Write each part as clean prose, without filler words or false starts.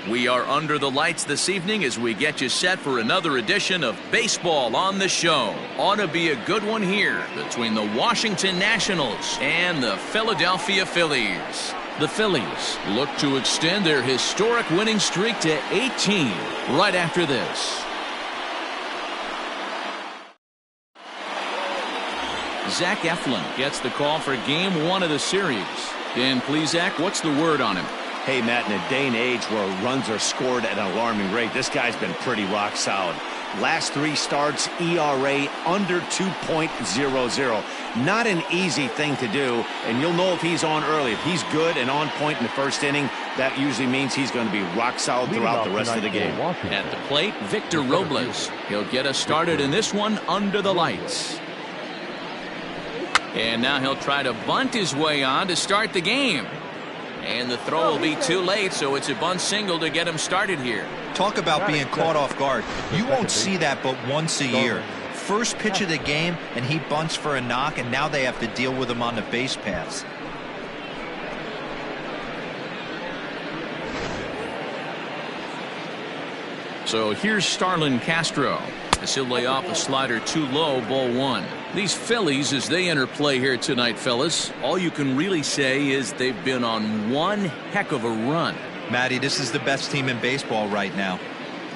We are under the lights this evening as we get you set for another edition of Baseball on the Show. Ought to be a good one here between the Washington Nationals and the Philadelphia Phillies. The Phillies look to extend their historic winning streak to 18 right after this. Zach Eflin gets the call for Game 1 of the series. Dan, please, Zach, what's the word on him? Hey, Matt, in a day and age where runs are scored at an alarming rate, this guy's been pretty rock solid. Last 3 starts, ERA under 2.00. Not an easy thing to do, and you'll know if he's on early. If he's good and on point in the first inning, that usually means he's going to be rock solid throughout the rest of the game. At the plate, Victor Robles. He'll get us started in this one under the lights. And now he'll try to bunt his way on to start the game. And the throw will be too late, so it's a bunt single to get him started here. Talk about being caught off guard. You won't see that but once a year. First pitch of the game, and he bunts for a knock, and now they have to deal with him on the base paths. So here's Starlin Castro. As he'll lay off a slider too low, ball 1. These Phillies, as they enter play here tonight, fellas, all you can really say is they've been on one heck of a run. Matty, this is the best team in baseball right now.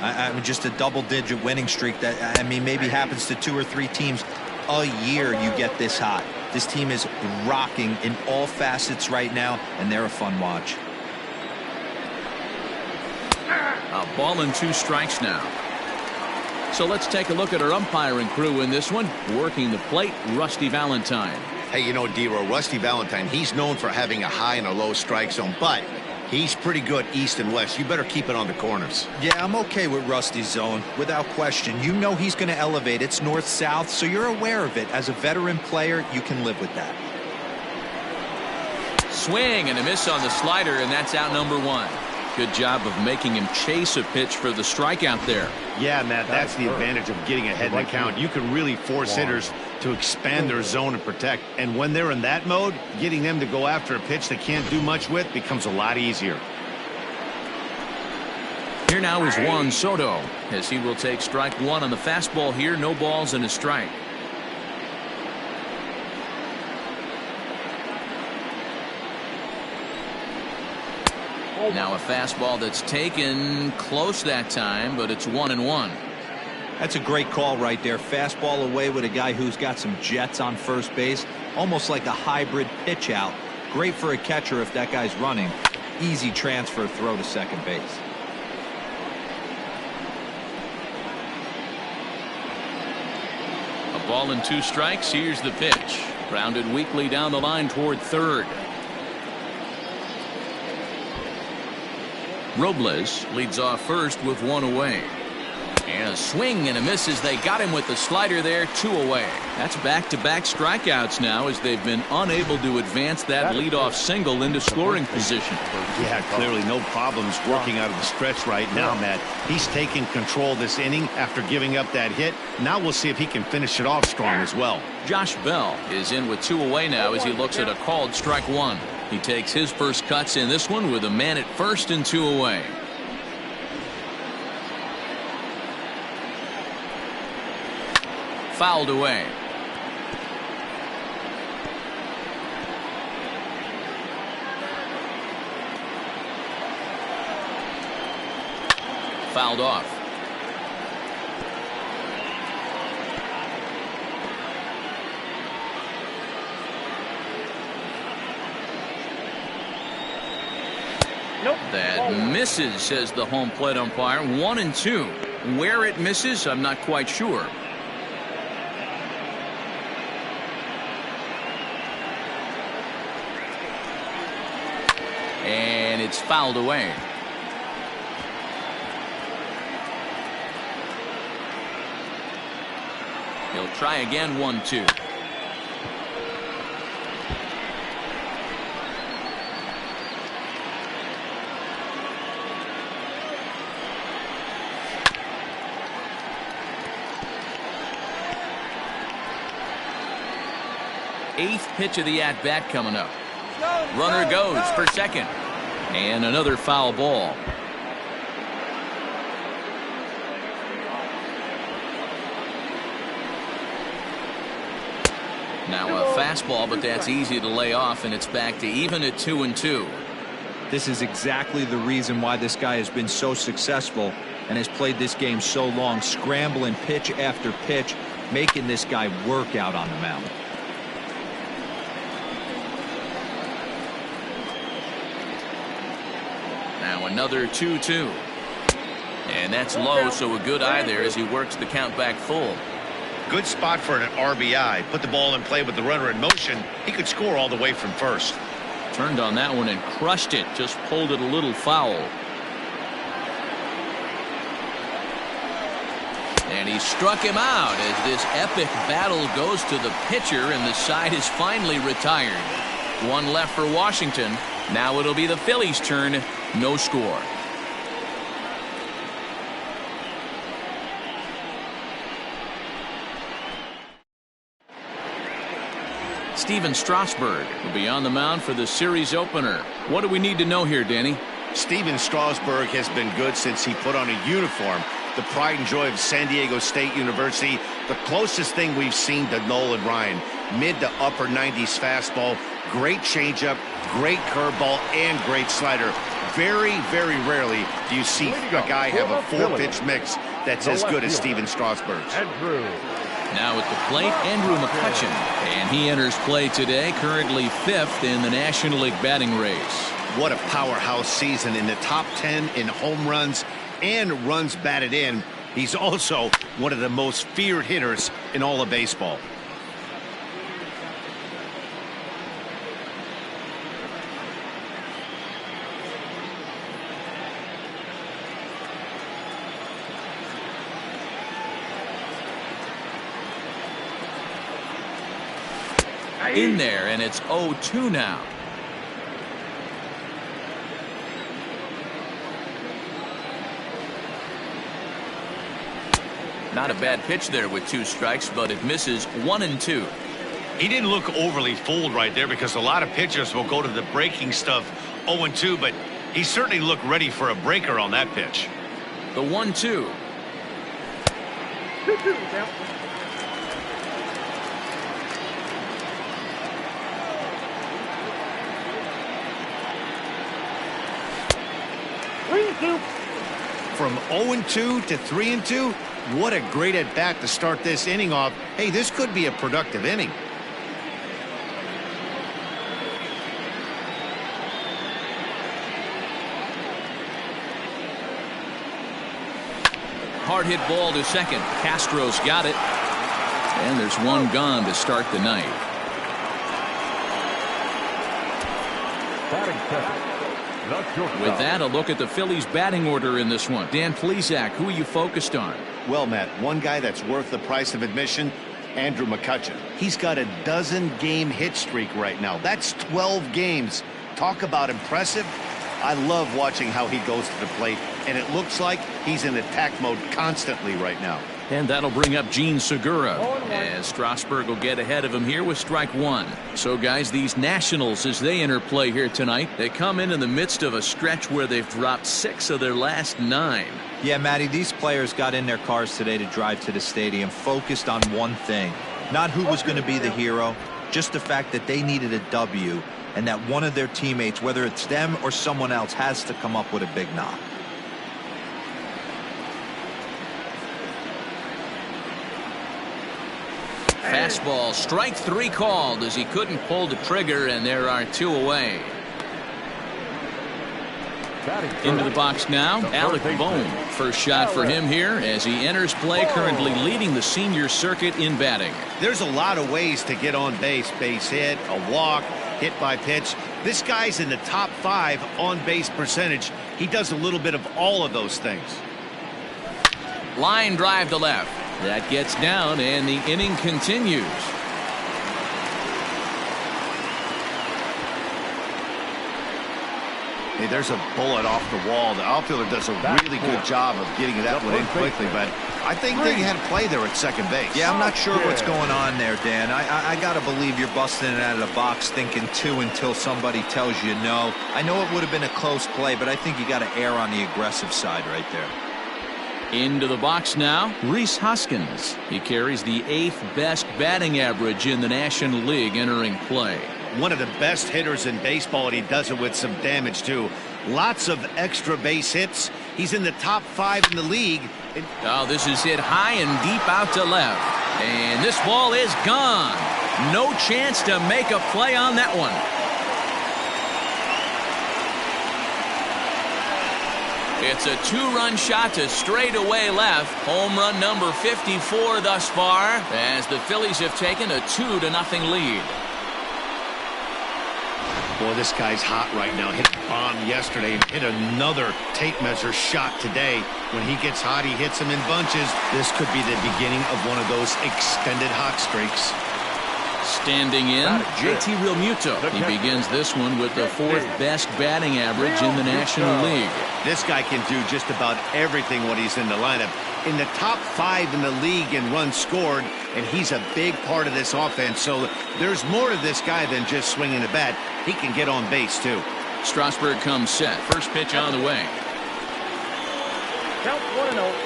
I mean, just a double-digit winning streak that, I mean, maybe happens to 2 or 3 teams a year. You get this hot. This team is rocking in all facets right now, and they're a fun watch. A ball and 2 strikes now. So let's take a look at our umpiring crew in this one. Working the plate, Rusty Valentine. Hey, you know, D-Row, Rusty Valentine, he's known for having a high and a low strike zone, but he's pretty good east and west. You better keep it on the corners. Yeah, I'm okay with Rusty's zone, without question. You know he's going to elevate. It's north-south, so you're aware of it. As a veteran player, you can live with that. Swing and a miss on the slider, and that's out number 1. Good job of making him chase a pitch for the strikeout there. Yeah, Matt, that's the advantage of getting ahead in the count. You can really force hitters to expand their zone and protect. And when they're in that mode, getting them to go after a pitch they can't do much with becomes a lot easier. Here now is Juan Soto, as he will take strike 1 on the fastball here. No balls and a strike. Now a fastball that's taken close that time, but it's 1-1. That's a great call right there. Fastball away with a guy who's got some jets on first base. Almost like a hybrid pitch out. Great for a catcher if that guy's running. Easy transfer throw to second base. A ball and 2 strikes. Here's the pitch. Grounded weakly down the line toward third. Robles leads off first with 1 away. And a swing and a miss as they got him with the slider there. 2 away. That's back-to-back strikeouts now as they've been unable to advance that leadoff single into scoring position. Yeah, clearly no problems working out of the stretch right now, Matt. He's taking control this inning after giving up that hit. Now we'll see if he can finish it off strong as well. Josh Bell is in with 2 away now as he looks at a called strike 1. He takes his first cuts in this one with a man at first and 2 away. Fouled away. Fouled off. That misses, says the home plate umpire. 1-2. Where it misses, I'm not quite sure. And it's fouled away. He'll try again. 1-2. Eighth pitch of the at-bat coming up. Runner goes for second. And another foul ball. Now a fastball, but that's easy to lay off, and it's back to even at 2-2. This is exactly the reason why this guy has been so successful and has played this game so long, scrambling pitch after pitch, making this guy work out on the mound. Now another 2-2. And that's low, so a good eye there as he works the count back full. Good spot for an RBI. Put the ball in play with the runner in motion. He could score all the way from first. Turned on that one and crushed it. Just pulled it a little foul. And he struck him out as this epic battle goes to the pitcher, and the side is finally retired. One left for Washington. Now it'll be the Phillies' turn. No score. Steven Strasburg will be on the mound for the series opener. What do we need to know here, Danny? Steven Strasburg has been good since he put on a uniform. The pride and joy of San Diego State University. The closest thing we've seen to Nolan Ryan. Mid to upper 90s fastball. Great changeup, great curveball, and great slider. Very, very rarely do you see a guy have a four-pitch mix that's as good as Steven Strasburg's. Now at the plate, Andrew McCutchen. And he enters play today, currently 5th in the National League batting race. What a powerhouse season, in the top 10 in home runs and runs batted in. He's also one of the most feared hitters in all of baseball. In there, and it's 0-2 now. Not a bad pitch there with 2 strikes, but it misses 1-2. He didn't look overly fooled right there, because a lot of pitchers will go to the breaking stuff 0-2, but he certainly looked ready for a breaker on that pitch. The 1-2. From 0-2 to 3-2, what a great at-bat to start this inning off. Hey, this could be a productive inning. Hard hit ball to second. Castro's got it. And there's one gone to start the night. With that, a look at the Phillies batting order in this one. Dan Plesac, who are you focused on? Well, Matt, one guy that's worth the price of admission, Andrew McCutchen. He's got a 12-game hit streak right now. That's 12 games. Talk about impressive. I love watching how he goes to the plate, and it looks like he's in attack mode constantly right now. And that'll bring up Gene Segura, as Strasburg will get ahead of him here with strike 1. So, guys, these Nationals, as they enter play here tonight, they come in the midst of a stretch where they've dropped 6 of their last 9. Yeah, Matty, these players got in their cars today to drive to the stadium, focused on one thing. Not who was going to be the hero, just the fact that they needed a W, and that one of their teammates, whether it's them or someone else, has to come up with a big knock. Fastball, strike 3 called as he couldn't pull the trigger, and there are 2 away. Into the box now, Alec Bohm. First shot for him here as he enters play, currently leading the senior circuit in batting. There's a lot of ways to get on base. Base hit, a walk, hit by pitch. This guy's in the top 5 on base percentage. He does a little bit of all of those things. Line drive to left. That gets down, and the inning continues. Hey, there's a bullet off the wall. The outfielder does a really good job of getting that one in quickly, but I think they had a play there at second base. Yeah, I'm not sure what's going on there, Dan. I got to believe you're busting it out of the box thinking 2 until somebody tells you no. I know it would have been a close play, but I think you got to err on the aggressive side right there. Into the box now, Rhys Hoskins. He carries the 8th best batting average in the National League entering play. One of the best hitters in baseball, and he does it with some damage too. Lots of extra base hits. He's in the top 5 in the league. Oh, this is hit high and deep out to left. And this ball is gone. No chance to make a play on that one. It's a 2-run shot to straightaway left. Home run number 54 thus far, as the Phillies have taken a 2-0 lead. Boy, this guy's hot right now. Hit a bomb yesterday and hit another tape measure shot today. When he gets hot, he hits them in bunches. This could be the beginning of one of those extended hot streaks. Standing in, JT Realmuto. He begins this one with the 4th best batting average in the National League. This guy can do just about everything when he's in the lineup. In the top 5 in the league in runs scored, and he's a big part of this offense. So there's more to this guy than just swinging the bat. He can get on base, too. Strasburg comes set. First pitch on the way. Count 1-0.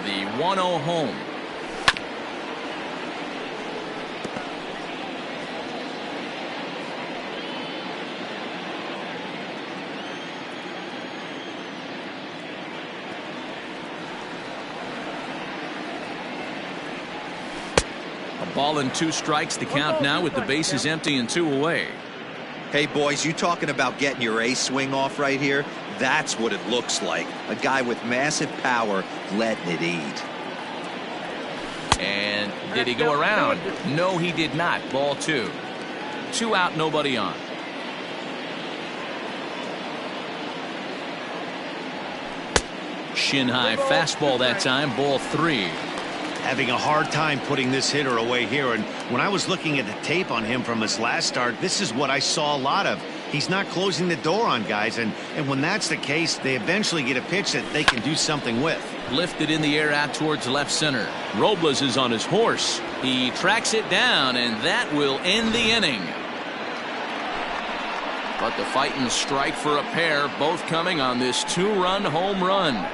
The 1-0 home. A ball and 2 strikes to count now with the bases empty and 2 away. Hey, boys, you talking about getting your ace swing off right here? That's what it looks like. A guy with massive power letting it eat. And did he go around? No, he did not. Ball 2. 2 out, nobody on. Shin high fastball that time. Ball 3. Having a hard time putting this hitter away here. And when I was looking at the tape on him from his last start, this is what I saw a lot of. He's not closing the door on guys, and when that's the case, they eventually get a pitch that they can do something with. Lifted in the air out towards left center. Robles is on his horse. He tracks it down, and that will end the inning. But the fighting strike for a pair, both coming on this 2-run home run.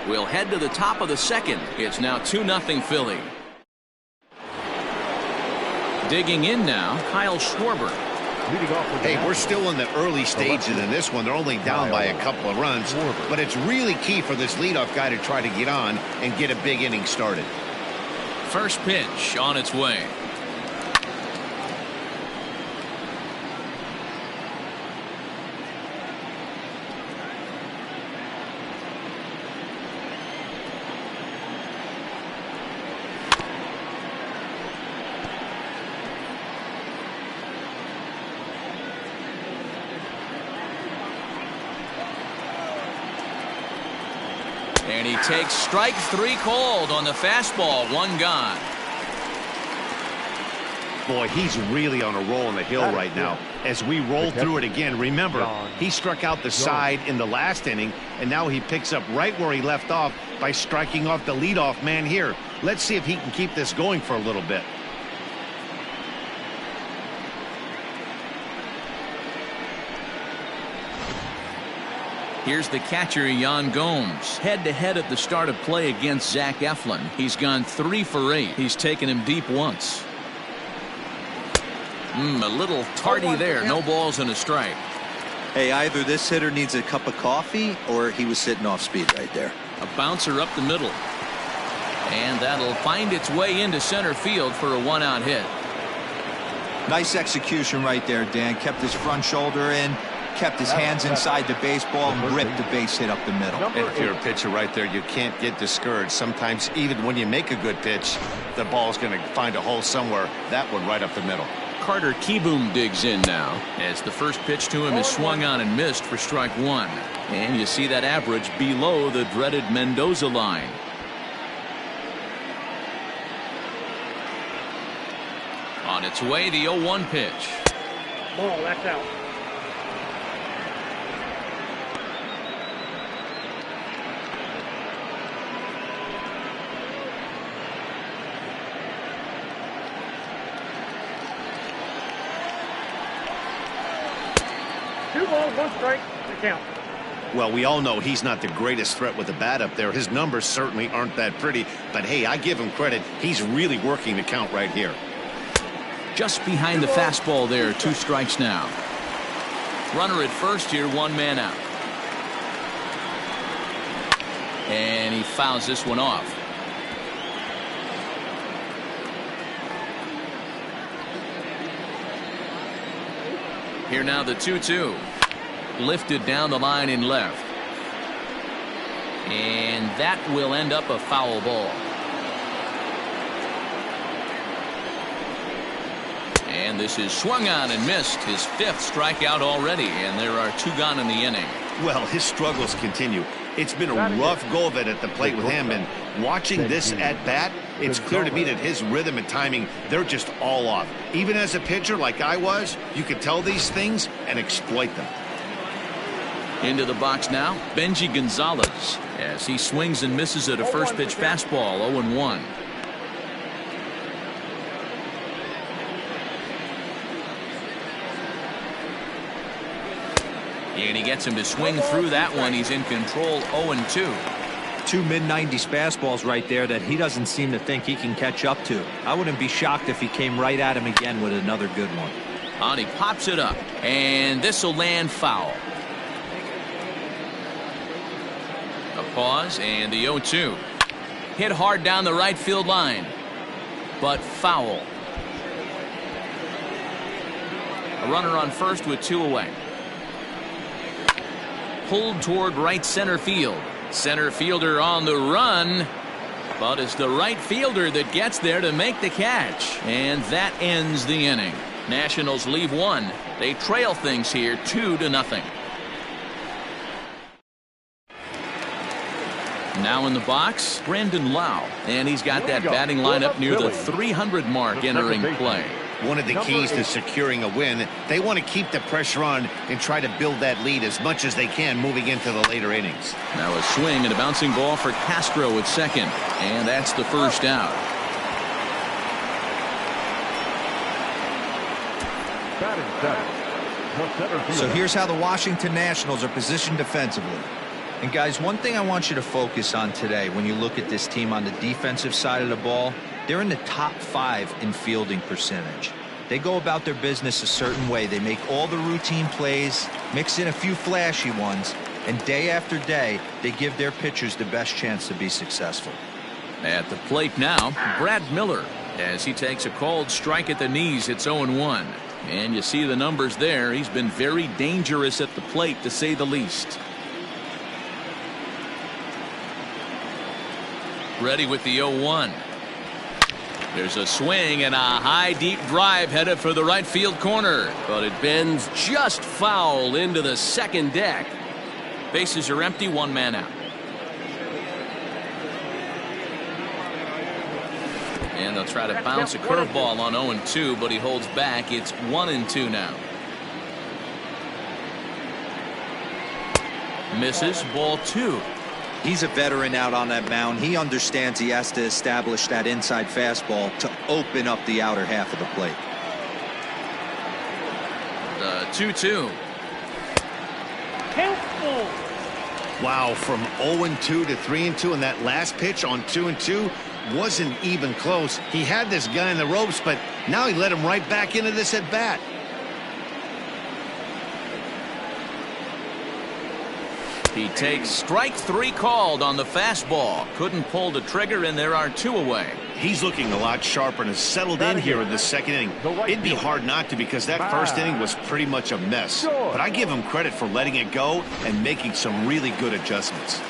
We'll head to the top of the 2nd. It's now 2-0 Philly. Digging in now, Kyle Schwarber. Hey, we're still in the early stages in this one. They're only down by a couple of runs, but it's really key for this leadoff guy to try to get on and get a big inning started. First pitch on its way. And he takes strike 3 called on the fastball. 1 gone. Boy, he's really on a roll on the hill right now. As we roll through it again, remember, he struck out the side in the last inning, and now he picks up right where he left off by striking off the leadoff man here. Let's see if he can keep this going for a little bit. Here's the catcher, Yan Gomes. Head-to-head at the start of play against Zach Eflin. He's gone 3 for 8. He's taken him deep once. A little tardy there. No balls and a strike. Hey, either this hitter needs a cup of coffee or he was sitting off speed right there. A bouncer up the middle. And that'll find its way into center field for a 1-out hit. Nice execution right there, Dan. Kept his front shoulder in, kept his hands inside the baseball, and ripped the base hit up the middle. And if you're a pitcher right there, you can't get discouraged. Sometimes even when you make a good pitch, the ball's going to find a hole somewhere. That one right up the middle. Carter Kieboom digs in now as the first pitch to him is swung on and missed for strike 1. And you see that average below the dreaded Mendoza line. On its way, the 0-1 pitch. Ball, that's out. Ball, one strike, the count. Well, we all know he's not the greatest threat with the bat up there. His numbers certainly aren't that pretty. But, hey, I give him credit. He's really working the count right here. Just behind the fastball there. 2 strikes now. Runner at first here, 1 man out. And he fouls this one off. Here now the 2-2. Lifted down the line in left. And that will end up a foul ball. And this is swung on and missed. His 5th strikeout already, and there are 2 gone in the inning. Well, his struggles continue. It's been a rough go of it at the plate with him, and watching this at bat, it's clear to me that his rhythm and timing, they're just all off. Even as a pitcher like I was, you could tell these things and exploit them. Into the box now, Benji Gonzalez, as he swings and misses at a first pitch fastball, 0-1. And he gets him to swing through that one. He's in control, 0-2. 2 mid-90s fastballs right there that he doesn't seem to think he can catch up to. I wouldn't be shocked if he came right at him again with another good one. And he pops it up, and this will land foul. A pause, and the 0-2. Hit hard down the right field line, but foul. A runner on first with 2 away. Pulled toward right center field. Center fielder on the run, but it's the right fielder that gets there to make the catch, and that ends the inning. Nationals leave 1. They trail things here 2-0. Now in the box, Brandon Lau, and he's got that batting lineup near the 300 mark entering play. One of the keys to securing a win, they want to keep the pressure on and try to build that lead as much as they can moving into the later innings. Now a swing and a bouncing ball for Castro at second, and that's the first out. So here's how the Washington Nationals are positioned defensively. And guys, one thing I want you to focus on today when you look at this team on the defensive side of the ball, they're in the top 5 in fielding percentage. They go about their business a certain way. They make all the routine plays, mix in a few flashy ones, and day after day, they give their pitchers the best chance to be successful. At the plate now, Brad Miller, as he takes a called strike at the knees. It's 0-1. And you see the numbers there. He's been very dangerous at the plate, to say the least. Ready with the 0-1. There's a swing and a high deep drive headed for the right field corner, but it bends just foul into the second deck. Bases are empty, 1 man out. And they'll try to bounce a curveball on 0-2, but he holds back. It's 1-2 now. Misses, ball 2. He's a veteran out on that mound. He understands he has to establish that inside fastball to open up the outer half of the plate. The 2-2. Wow, from 0-2 to 3-2, and that last pitch on 2-2 wasn't even close. He had this guy in the ropes, but now he let him right back into this at bat. He takes strike 3 called on the fastball. Couldn't pull the trigger, and there are 2 away. He's looking a lot sharper and has settled in here in the second inning. It'd be hard not to, because that first inning was pretty much a mess. But I give him credit for letting it go and making some really good adjustments.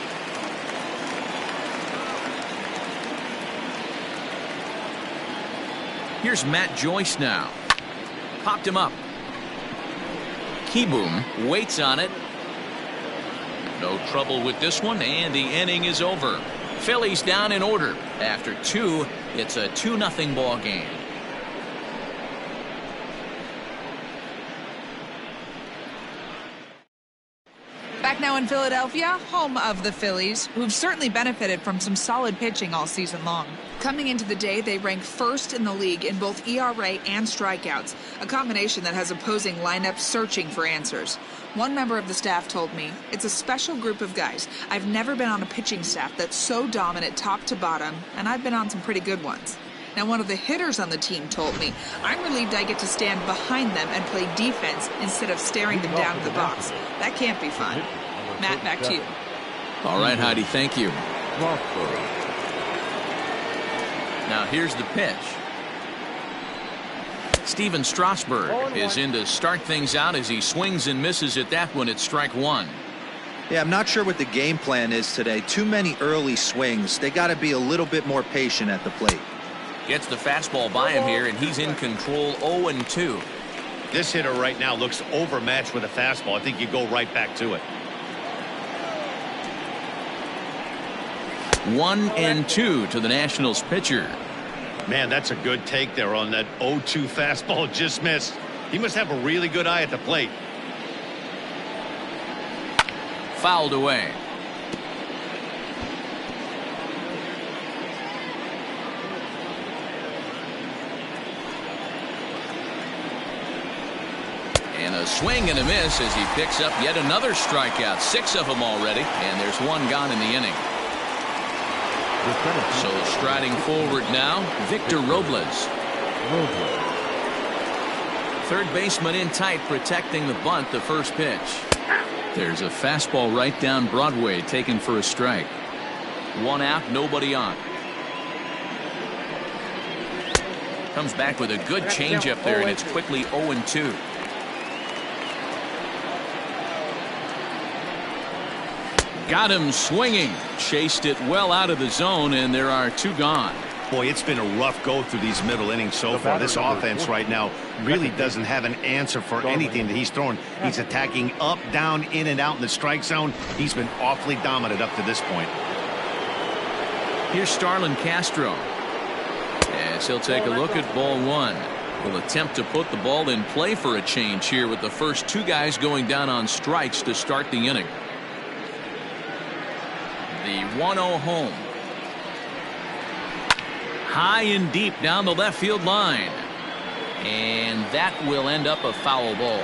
Here's Matt Joyce now. Popped him up. Kieboom waits on it. No trouble with this one, and the inning is over. Phillies down in order. After 2, it's a 2-0 ball game. Back now in Philadelphia, home of the Phillies, who've certainly benefited from some solid pitching all season long. Coming into the day, they rank first in the league in both ERA and strikeouts, a combination that has opposing lineups searching for answers. One member of the staff told me, "It's a special group of guys. I've never been on a pitching staff that's so dominant top to bottom, and I've been on some pretty good ones." Now, one of the hitters on the team told me, "I'm relieved I get to stand behind them and play defense instead of staring them down to the box. That can't be fun." Matt, back to you. All right, Heidi, thank you. Now here's the pitch. Steven Strasburg is in to start things out as he swings and misses at that one at strike one. Yeah, I'm not sure what the game plan is today. Too many early swings. They got to be a little bit more patient at the plate. Gets the fastball by him here, and he's in control 0-2. This hitter right now looks overmatched with a fastball. I think you go right back to it. 1-2 to the Nationals pitcher. Man, that's a good take there on that 0-2 fastball. Just missed. He must have a really good eye at the plate. Fouled away. And a swing and a miss as he picks up yet another strikeout. 6 of them already, and there's one gone in the inning. So striding forward now, Victor Robles. Third baseman in tight, protecting the bunt. The first pitch. There's a fastball right down Broadway, taken for a strike. One out, nobody on. Comes back with a good changeup there, and it's quickly 0-2. Got him swinging. Chased it well out of the zone, and there are 2 gone. Boy, it's been a rough go through these middle innings so far. This offense right now really doesn't have an answer for anything that he's throwing. He's attacking up, down, in, and out in the strike zone. He's been awfully dominant up to this point. Here's Starlin Castro. As he'll take a look at ball 1. Will attempt to put the ball in play for a change here with the first 2 guys going down on strikes to start the inning. The 1-0 home. High and deep down the left field line. And that will end up a foul ball.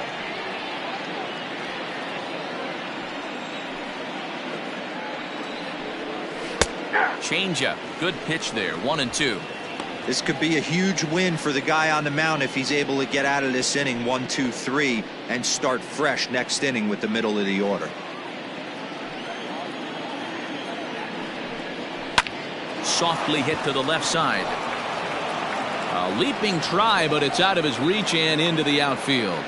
Changeup. Good pitch there. 1-2. This could be a huge win for the guy on the mound if he's able to get out of this inning 1-2-3 and start fresh next inning with the middle of the order. Softly hit to the left side. A leaping try, but it's out of his reach and into the outfield.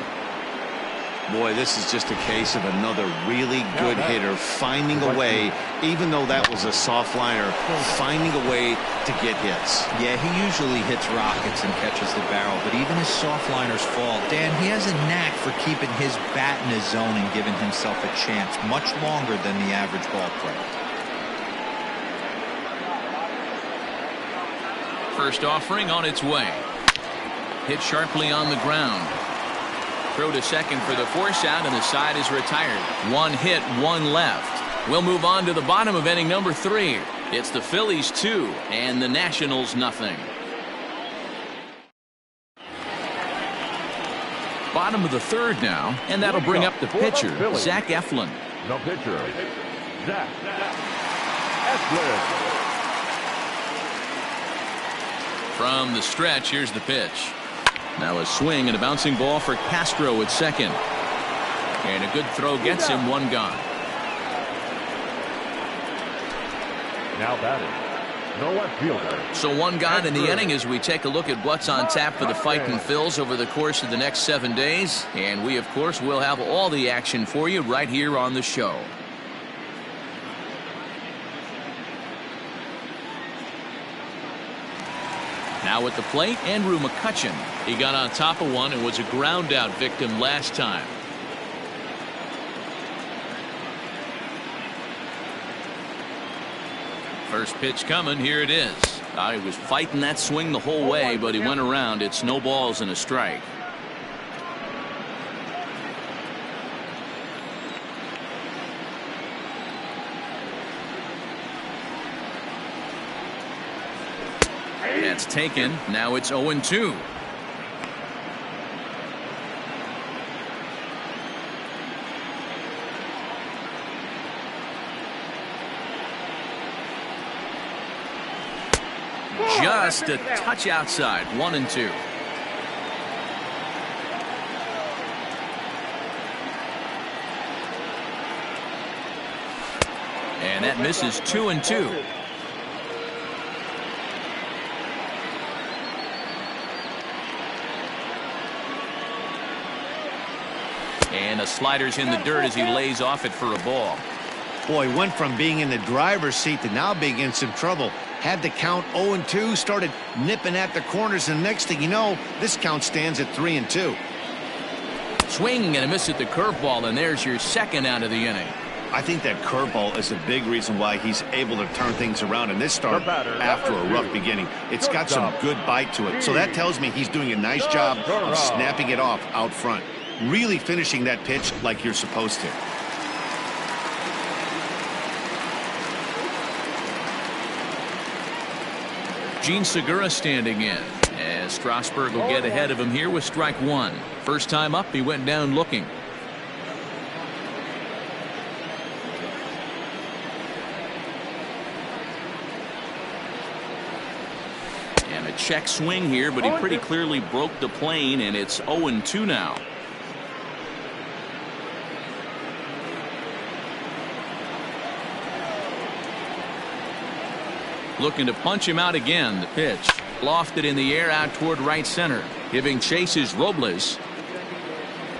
Boy, this is just a case of another really good hitter finding a way, even though that was a soft liner, finding a way to get hits. Yeah, he usually hits rockets and catches the barrel, but even his soft liners fall. Dan, he has a knack for keeping his bat in his zone and giving himself a chance much longer than the average ball player. First offering on its way. Hit sharply on the ground. Throw to second for the force out, and the side is retired. 1 hit, 1 left. We'll move on to the bottom of inning number 3. It's the Phillies 2 and the Nationals nothing. Bottom of the 3rd now, and that'll bring up the pitcher, Zach Eflin. The pitcher, Zach Eflin. From the stretch, here's the pitch. Now a swing and a bouncing ball for Castro at second. And a good throw gets him, 1 gone. Now batting, the left fielder. So 1 gone in the inning as we take a look at what's on tap for the fighting Phils over the course of the next 7 days. And we, of course, will have all the action for you right here on the show. Now at the plate, Andrew McCutchen. He got on top of one and was a ground out victim last time. First pitch coming. Here it is. He was fighting that swing the whole way, but he went around. It's no balls and a strike. That's taken. Now it's 0-2. Just a touch outside. 1-2. And that misses. 2-2. And the slider's in the dirt as he lays off it for a ball. Boy, went from being in the driver's seat to now being in some trouble. Had the count 0-2, started nipping at the corners, and next thing you know, this count stands at 3-2. Swing and a miss at the curveball, and there's your second out of the inning. I think that curveball is a big reason why he's able to turn things around in this start after a rough beginning. It's got some good bite to it, so that tells me he's doing a nice job of snapping it off out front. Really finishing that pitch like you're supposed to. Gene Segura standing in, as Strasburg will get ahead of him here with strike one. First time up, he went down looking. And a check swing here, but he pretty clearly broke the plane, and it's 0-2 now. Looking to punch him out again. The pitch lofted in the air out toward right center. Giving chase is Robles.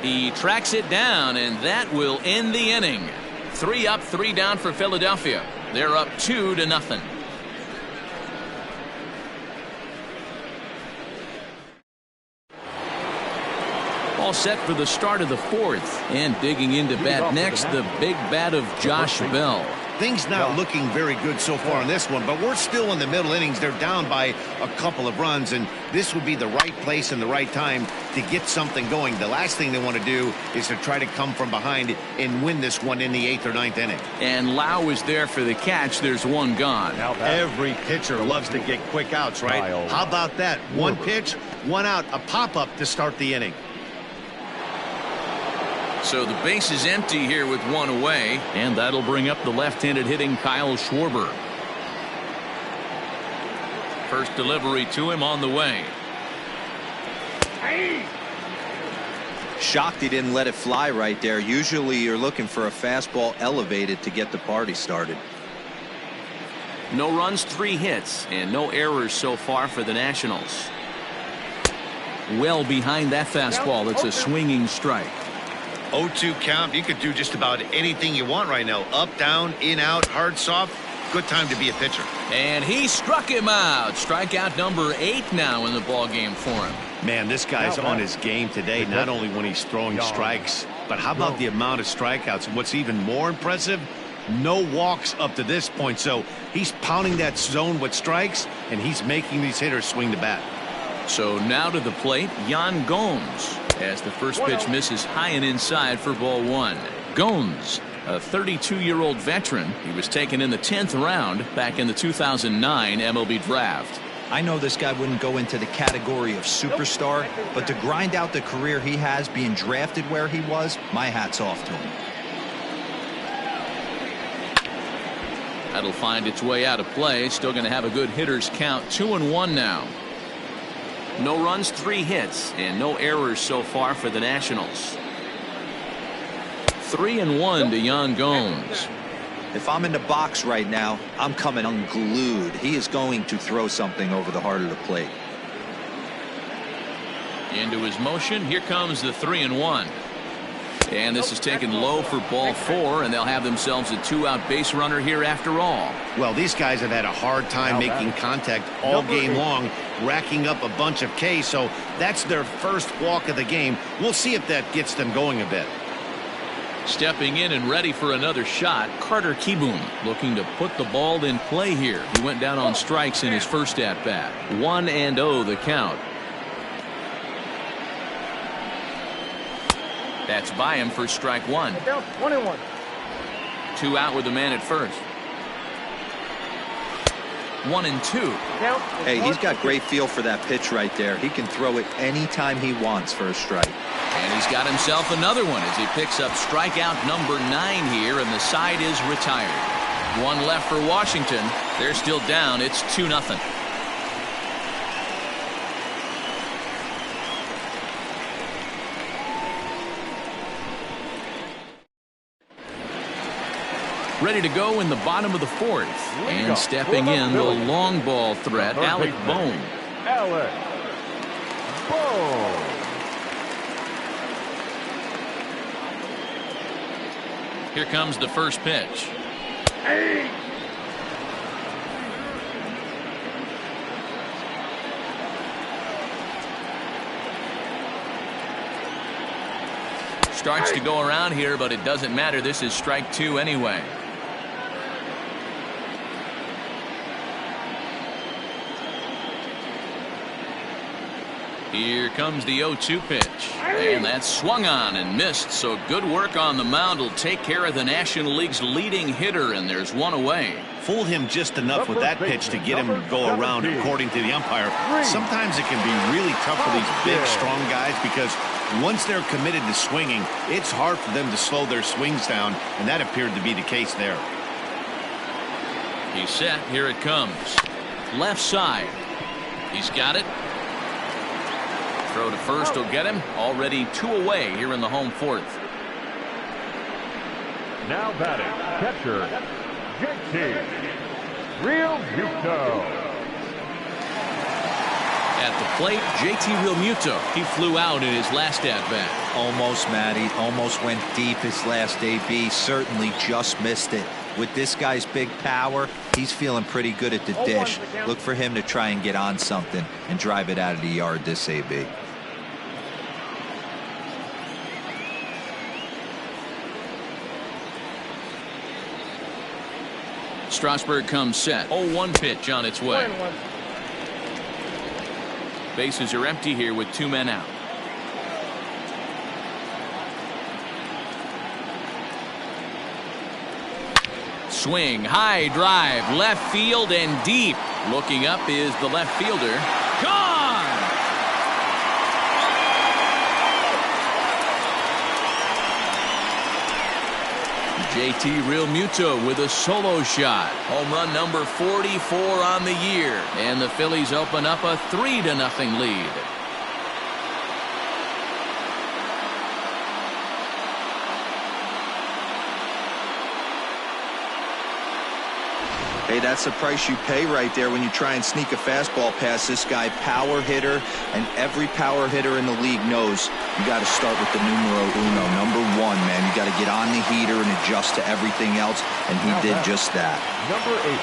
He tracks it down, and that will end the inning. 3 up, 3 down for Philadelphia. They're up 2-0. All set for the start of the fourth. And digging into bat next, the big bat of Josh Bell. Things not looking very good so far in this one, but we're still in the middle innings. They're down by a couple of runs, and this would be the right place and the right time to get something going. The last thing they want to do is to try to come from behind and win this one in the 8th or 9th inning. And Lau is there for the catch. There's one gone. Every pitcher loves to get quick outs, right? How about that? One pitch, one out, a pop-up to start the inning. So the base is empty here with one away, and that'll bring up the left-handed hitting Kyle Schwarber. First delivery to him on the way. Shocked he didn't let it fly right there. Usually you're looking for a fastball elevated to get the party started. No runs, 3 hits, and no errors so far for the Nationals. Well behind that fastball. It's a swinging strike. 0-2 count. You could do just about anything you want right now. Up, down, in, out, hard, soft. Good time to be a pitcher. And he struck him out. Strikeout number 8 now in the ball game for him. Man, this guy's on his game today, not only when he's throwing strikes, but how about the amount of strikeouts? And what's even more impressive, no walks up to this point. So he's pounding that zone with strikes, and he's making these hitters swing the bat. So now to the plate, Yan Gomes, as the first pitch misses high and inside for ball 1. Gomes, a 32-year-old veteran. He was taken in the 10th round back in the 2009 MLB draft. I know this guy wouldn't go into the category of superstar, but to grind out the career he has being drafted where he was, my hat's off to him. That'll find its way out of play. Still going to have a good hitter's count. 2-1 now. No runs, 3 hits, and no errors so far for the Nationals. 3-1 to Yan Gomes. If I'm in the box right now, I'm coming unglued. He is going to throw something over the heart of the plate. Into his motion. Here comes the 3-1. And this is taken low for ball 4, and they'll have themselves a 2-out base runner here after all. Well, these guys have had a hard time making contact all game long, racking up a bunch of Ks, so that's their first walk of the game. We'll see if that gets them going a bit. Stepping in and ready for another shot, Carter Kieboom, looking to put the ball in play here. He went down on strikes in his first at-bat. 1-0 the count. That's by him for strike 1. 1-1. 2 out with the man at first. 1-2. Hey, he's got great feel for that pitch right there. He can throw it anytime he wants for a strike. And he's got himself another one as he picks up strikeout number 9 here, and the side is retired. One left for Washington. They're still down. It's 2-0. Ready to go in the bottom of the 4th. And stepping in, the long ball threat, Alec Bohm. Alec Bohm. Here comes the first pitch. Starts to go around here, but it doesn't matter. This is strike 2 anyway. Here comes the 0-2 pitch. And that's swung on and missed, so good work on the mound will take care of the National League's leading hitter, and there's one away. Fooled him just enough with that pitch to get him to go around, according to the umpire. Sometimes it can be really tough for these big, strong guys because once they're committed to swinging, it's hard for them to slow their swings down, and that appeared to be the case there. He's set. Here it comes. Left side. He's got it. Throw to first will get him. Already 2 away here in the home 4th. Now batting, catcher, JT Realmuto. At the plate, JT Realmuto. He flew out in his last at-bat. Almost, Matty. Almost went deep his last AB. Certainly just missed it. With this guy's big power, he's feeling pretty good at the dish. Look for him to try and get on something and drive it out of the yard this AB. Strasburg comes set. 0-1 pitch on its way. Bases are empty here with 2 men out. Swing, high drive, left field and deep. Looking up is the left fielder. Gone! JT Realmuto with a solo shot. Home run number 44 on the year. And the Phillies open up a 3-0 lead. Hey, that's the price you pay right there when you try and sneak a fastball past this guy. Power hitter, and every power hitter in the league knows you got to start with the numero uno, number 1, man. You got to get on the heater and adjust to everything else, and he did just that. Number 8.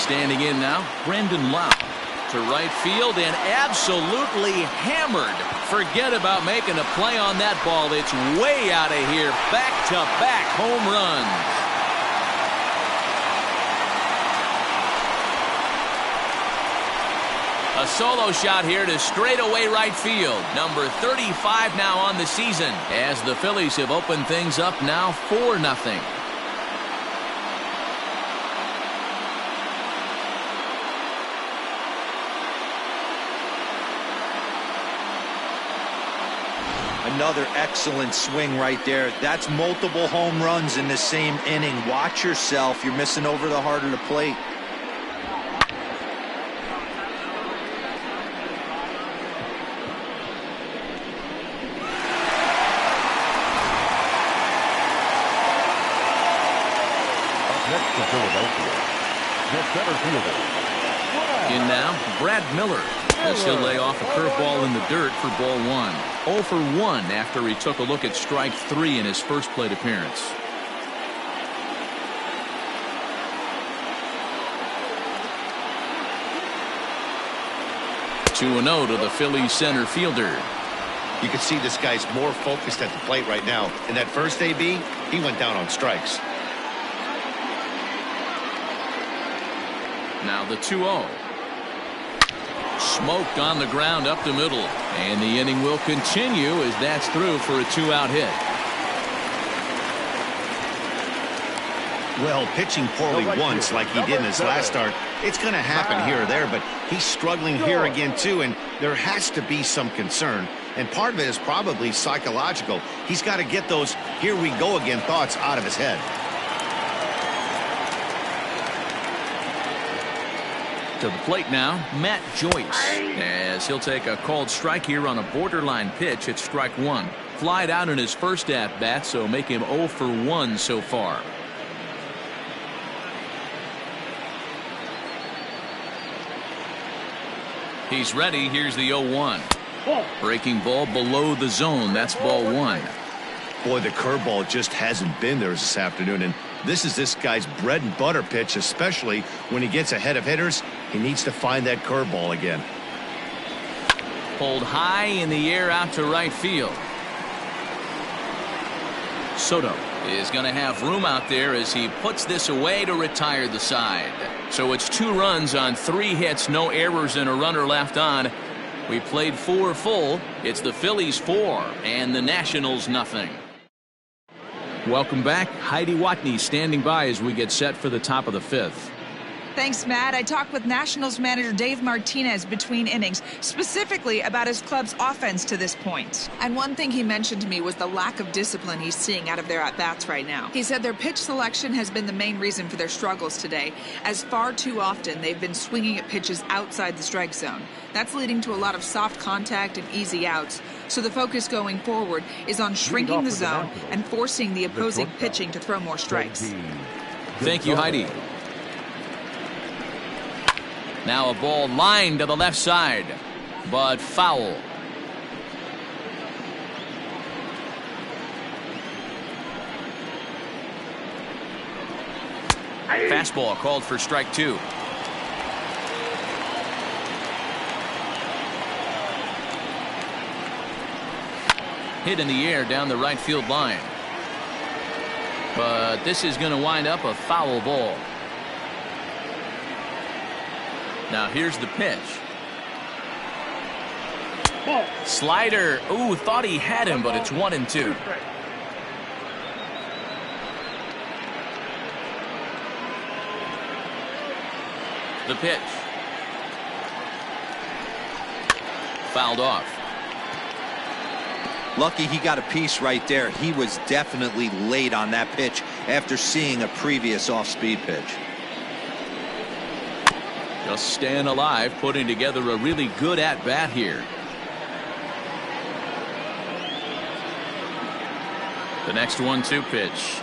Standing in now, Brendan Lau to right field and absolutely hammered. Forget about making a play on that ball. It's way out of here. Back-to-back home runs. A solo shot here to straightaway right field. Number 35 now on the season, as the Phillies have opened things up now 4-0. Another excellent swing right there. That's multiple home runs in the same inning. Watch yourself. You're missing over the heart of the plate. Next to Philadelphia, the center fielder. In now, Brad Miller, as he'll lay off a curveball in the dirt for ball 1. 0 for 1 after he took a look at strike 3 in his first plate appearance. Two and 0 to the Phillies center fielder. You can see this guy's more focused at the plate right now. In that first AB, he went down on strikes. Now the 2-0. Smoked on the ground up the middle. And the inning will continue as that's through for a 2-out hit. Well, pitching poorly once like he did in his last start, It's going to happen here or there, but he's struggling here again, too, and there has to be some concern. And part of it is probably psychological. He's got to get those here we go again thoughts out of his head. To the plate now, Matt Joyce, as he'll take a called strike here on a borderline pitch at strike one. Flied out in his first at-bat, so make him 0 for 1 so far. He's ready. Here's the 0-1. Breaking ball below the zone. That's ball one. Boy, the curveball just hasn't been there this afternoon, and this guy's bread and butter pitch, especially when he gets ahead of hitters. He needs to find that curveball again. Pulled high in the air out to right field. Soto is going to have room out there as he puts this away to retire the side. So it's 2 runs on 3 hits, no errors, and a runner left on. We played 4 full. It's the Phillies 4 and the Nationals nothing. Welcome back. Heidi Watney standing by as we get set for the top of the 5th. Thanks, Matt. I talked with Nationals manager Dave Martinez between innings, specifically about his club's offense to this point. And one thing he mentioned to me was the lack of discipline he's seeing out of their at-bats right now. He said their pitch selection has been the main reason for their struggles today, as far too often they've been swinging at pitches outside the strike zone. That's leading to a lot of soft contact and easy outs. So the focus going forward is on shrinking the zone and forcing the opposing pitching to throw more strikes. Thank you, Heidi. Now a ball lined to the left side, but foul. Fastball called for strike 2. Hit in the air down the right field line. But this is going to wind up a foul ball. Now here's the pitch. Slider. Ooh, thought he had him, but it's 1-2. The pitch. Fouled off. Lucky he got a piece right there. He was definitely late on that pitch after seeing a previous off-speed pitch. Just staying alive, putting together a really good at-bat here. The next 1-2 pitch.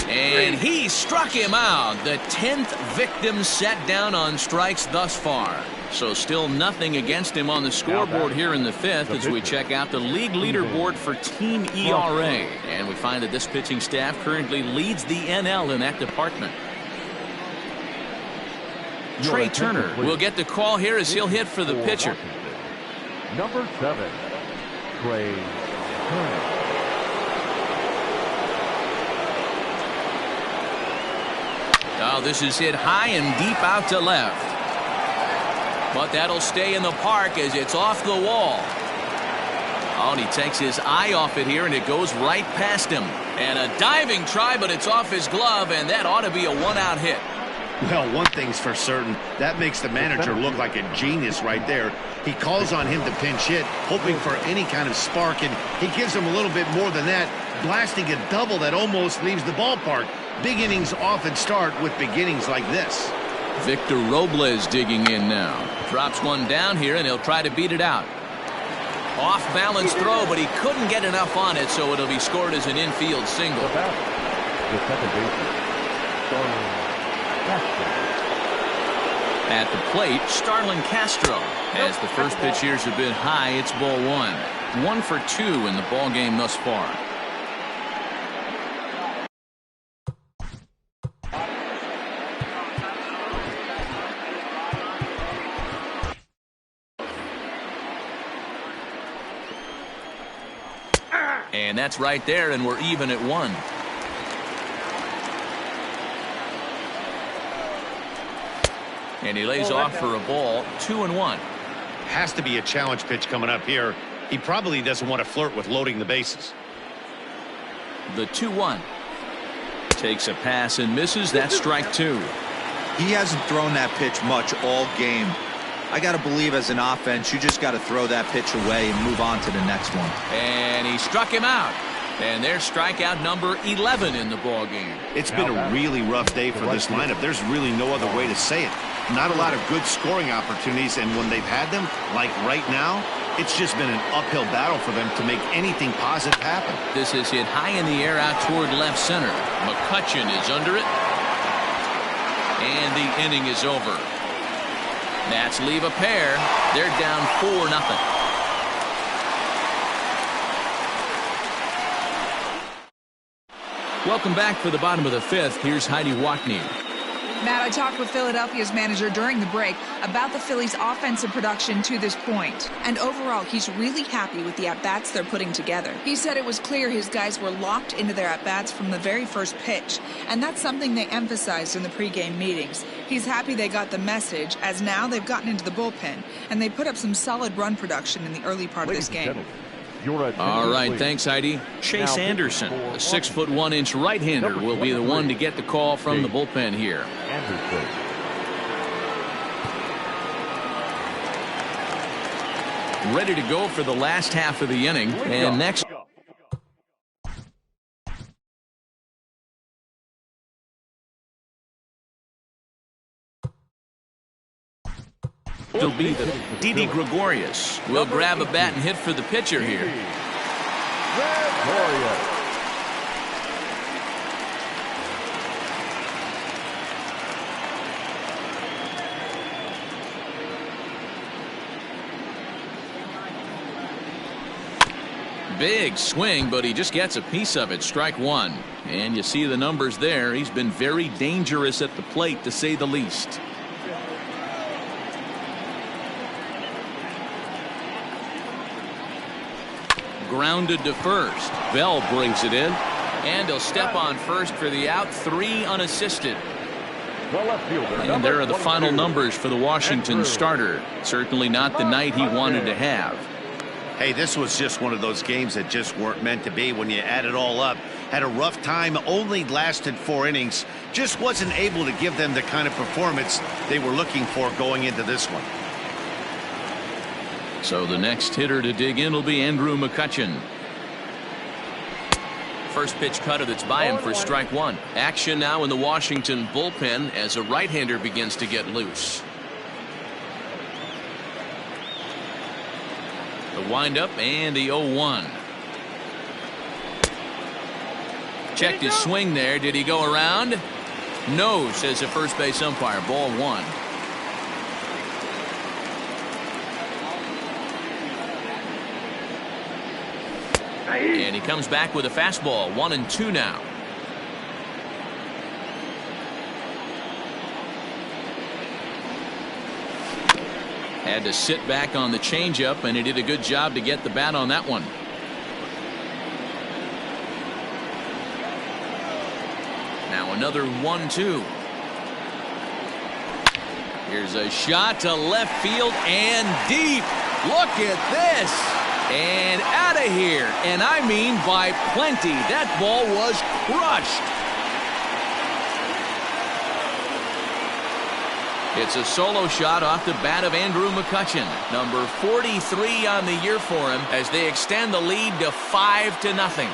And he struck him out. The 10th victim set down on strikes thus far. So still nothing against him on the scoreboard here in the 5th as we check out the league leaderboard for team ERA. And we find that this pitching staff currently leads the NL in that department. Trey Turner will get the call here as he'll hit for the pitcher. Number 7, Trey Turner. Oh, this is hit high and deep out to left. But that'll stay in the park as it's off the wall. Oh, and he takes his eye off it here, and it goes right past him. And a diving try, but it's off his glove, and that ought to be a one-out hit. Well, one thing's for certain, that makes the manager look like a genius right there. He calls on him to pinch hit, hoping for any kind of spark, and he gives him a little bit more than that, blasting a double that almost leaves the ballpark. Big innings often start with beginnings like this. Victor Robles digging in now. Drops one down here, and he'll try to beat it out. Off-balance throw, but he couldn't get enough on it, so it'll be scored as an infield single. The second baseman, Starlin Castro. At the plate, Starlin Castro. As the first pitch here's a bit high, it's ball 1. 1 for 2 in the ball game thus far. And that's right there, and we're even at 1. And he lays off for a ball. 2-1. Has to be a challenge pitch coming up here. He probably doesn't want to flirt with loading the bases. The 2-1. Takes a pass and misses. That's strike 2. He hasn't thrown that pitch much all game. I got to believe as an offense, you just got to throw that pitch away and move on to the next one. And he struck him out. And there's strikeout number 11 in the ball game. It's been a really rough day for this lineup. There's really no other way to say it. Not a lot of good scoring opportunities, and when they've had them, like right now, it's just been an uphill battle for them to make anything positive happen. This is hit high in the air out toward left center. McCutchen is under it. And the inning is over. Nats leave a pair. They're down 4-0. Welcome back for the bottom of the fifth. Here's Heidi Watney. Matt, I talked with Philadelphia's manager during the break about the Phillies' offensive production to this point. And overall, he's really happy with the at-bats they're putting together. He said it was clear his guys were locked into their at-bats from the very first pitch. And that's something they emphasized in the pregame meetings. He's happy they got the message, as now they've gotten into the bullpen. And they put up some solid run production in the early part of this game. All right, thanks, Heidi. Chase Anderson, the 6'1" right-hander, will be the one to get the call from the bullpen here. Ready to go for the last half of the inning. And next, will be the Didi Gregorius. Will grab a bat and hit for the pitcher here. Big swing, but he just gets a piece of it. Strike one. And you see the numbers there. He's been very dangerous at the plate, to say the least. Grounded to first. Bell brings it in. And he'll step on first for the out. 3 unassisted. And there are the final numbers for the Washington starter. Certainly not the night he wanted to have. Hey, this was just one of those games that just weren't meant to be when you add it all up. Had a rough time, only lasted 4 innings. Just wasn't able to give them the kind of performance they were looking for going into this one. So the next hitter to dig in will be Andrew McCutchen. First pitch cutter that's by him for strike one. Action now in the Washington bullpen as a right-hander begins to get loose. The windup and the 0-1. Checked his swing there. Did he go around? No, says the first base umpire. Ball one. And he comes back with a fastball. 1-2 now. Had to sit back on the changeup, and he did a good job to get the bat on that one. Now another 1-2. Here's a shot to left field and deep. Look at this. And out of here. And I mean by plenty. That ball was crushed. It's a solo shot off the bat of Andrew McCutchen. Number 43 on the year for him as they extend the lead to 5-0.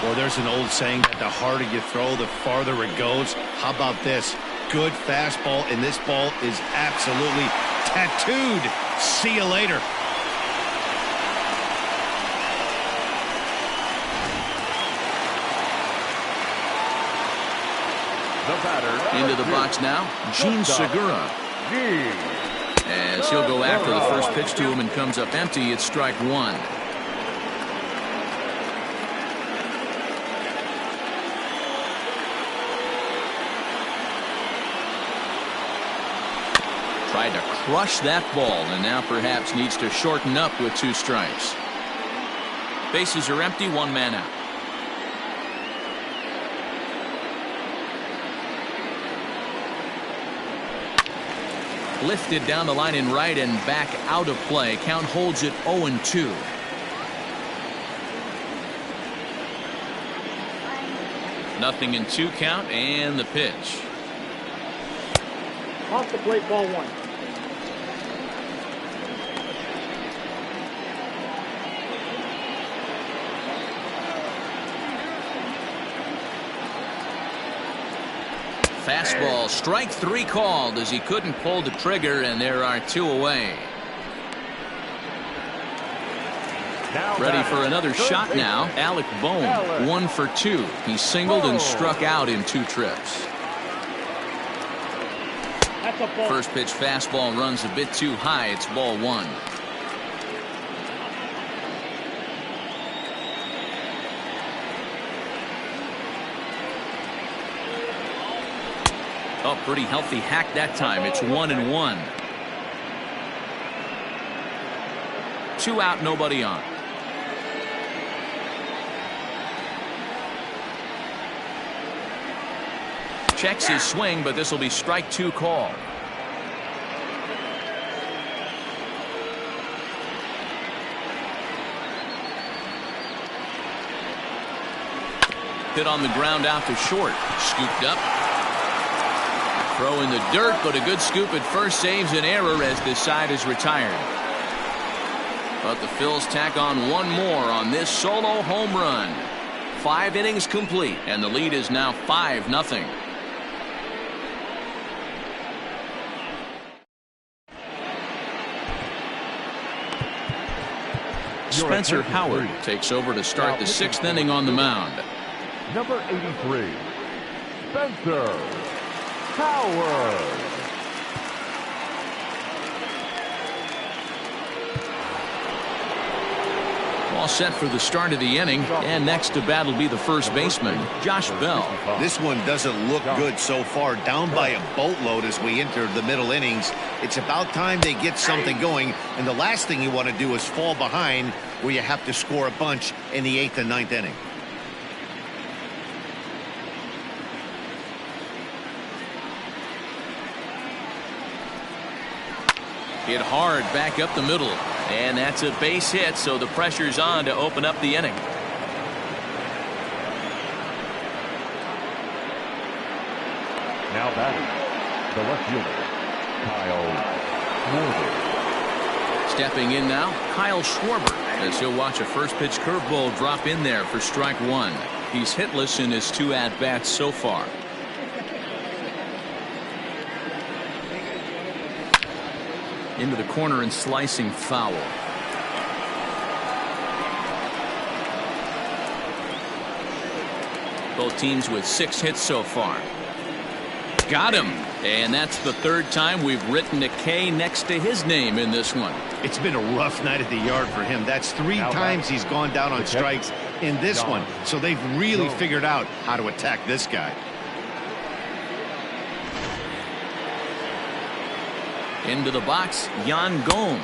Well, there's an old saying that the harder you throw, the farther it goes. How about this? Good fastball, and this ball is absolutely tattooed. See you later. Into the box now, Gene Segura. As he'll go after the first pitch to him and comes up empty, it's strike one. Tried to crush that ball and now perhaps needs to shorten up with 2 strikes. Bases are empty, 1 man out. Lifted down the line in right and back out of play. Count holds it 0-2. Nothing in 2 count, and the pitch. Off the plate, ball 1. Fastball, strike 3 called as he couldn't pull the trigger, and there are 2 away. Ready for another shot now. Alec Bohm, 1 for 2. He singled and struck out in 2 trips. First pitch fastball runs a bit too high. It's ball 1. Oh, pretty healthy hack that time. It's 1-1. 2 out, nobody on. Checks his swing, but this will be strike 2 call. Hit on the ground out to short. Scooped up. Throw in the dirt, but a good scoop at first saves an error as this side is retired. But the Phils tack on 1 more on this solo home run. 5 innings complete, and the lead is now 5-0. Spencer Howard takes over to start the 6th inning on the mound. Number 83, Spencer Howard. All set for the start of the inning, and next to bat will be the first baseman, Josh Bell. This one doesn't look good so far. Down by a boatload as we enter the middle innings. It's about time they get something going, and the last thing you want to do is fall behind where you have to score a bunch in the 8th and 9th inning. Hit hard back up the middle, and that's a base hit, so the pressure's on to open up the inning. Now batting, the left fielder, Kyle Schwarber. Stepping in now, Kyle Schwarber, as he'll watch a first pitch curveball drop in there for strike 1. He's hitless in his 2 at-bats so far. Into the corner and slicing foul. Both teams with 6 hits so far. Got him. And that's the 3rd time we've written a K next to his name in this one. It's been a rough night at the yard for him. That's 3 times he's gone down on strikes in this one. So they've really figured out how to attack this guy. Into the box, Yan Gomes,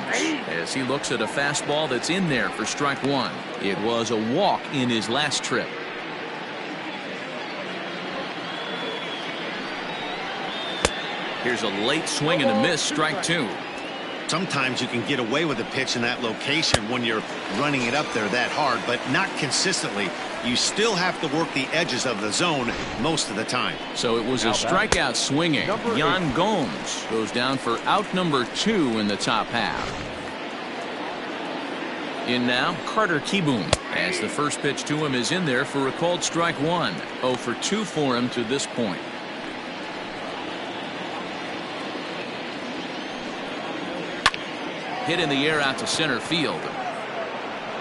as he looks at a fastball that's in there for strike 1. It was a walk in his last trip. Here's a late swing and a miss, strike 2. Sometimes you can get away with a pitch in that location when you're running it up there that hard, but not consistently. You still have to work the edges of the zone most of the time. So it was a strikeout swinging. Yan Gomes goes down for out number 2 in the top half. In now, Carter Kieboom, as the first pitch to him is in there for a called strike 1. 0 for 2 for him to this point. Hit in the air out to center field.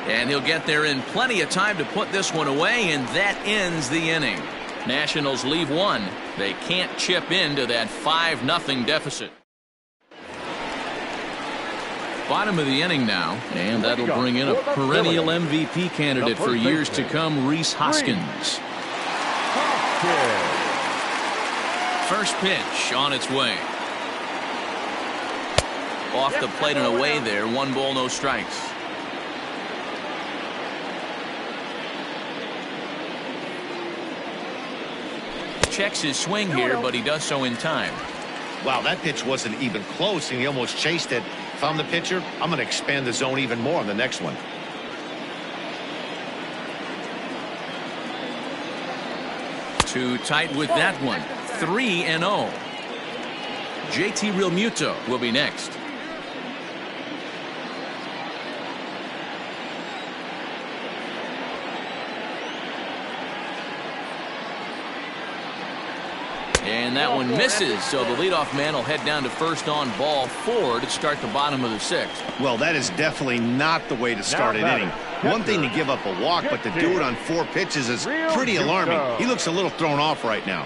And he'll get there in plenty of time to put this one away, and that ends the inning. Nationals leave 1. They can't chip into that 5-0 deficit. Bottom of the inning now, and that'll bring in a perennial MVP candidate for years to come, Rhys Hoskins. First pitch on its way. Off the plate and away there. 1 ball, no strikes. Checks his swing here, but he does so in time. Wow, that pitch wasn't even close, and he almost chased it. If I'm the pitcher, I'm going to expand the zone even more on the next one. Too tight with that one. 3-0. JT Realmuto will be next. And that one misses, so the leadoff man will head down to first on ball 4 to start the bottom of the 6th. Well, that is definitely not the way to start an inning. One thing to give up a walk, but to do it on 4 pitches is pretty alarming. He looks a little thrown off right now.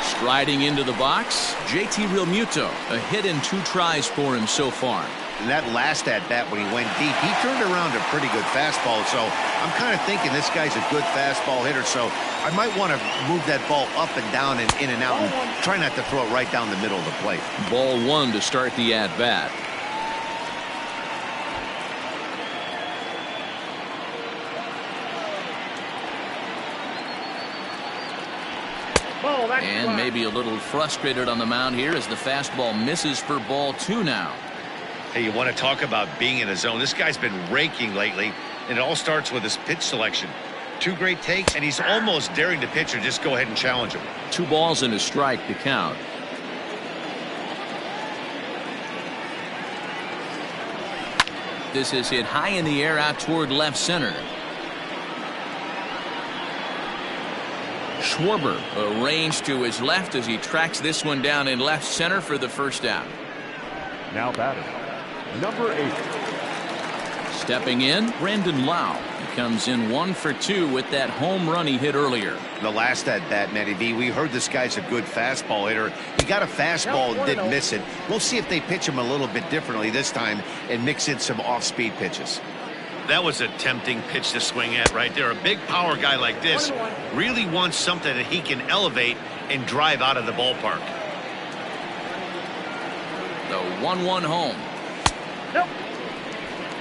Striding into the box, JT Realmuto. A hit in 2 tries for him so far. And that last at-bat when he went deep, he turned around a pretty good fastball. So I'm kind of thinking this guy's a good fastball hitter. So I might want to move that ball up and down and in and out and try not to throw it right down the middle of the plate. Ball 1 to start the at-bat. And maybe a little frustrated on the mound here as the fastball misses for ball 2 now. Hey, you want to talk about being in a zone? This guy's been raking lately, and it all starts with his pitch selection. 2 great takes, and he's almost daring the pitcher just go ahead and challenge him. 2 balls and a strike to count. This is hit high in the air out toward left center. Schwarber arranged to his left as he tracks this one down in left center for the first out. Now batting, number 8. Stepping in, Brandon Lau. He comes in 1 for 2 with that home run he hit earlier. The last at-bat, Matty V, we heard this guy's a good fastball hitter. He got a fastball and didn't miss it. We'll see if they pitch him a little bit differently this time and mix in some off-speed pitches. That was a tempting pitch to swing at right there. A big power guy like this really wants something that he can elevate and drive out of the ballpark. The 1-1 home.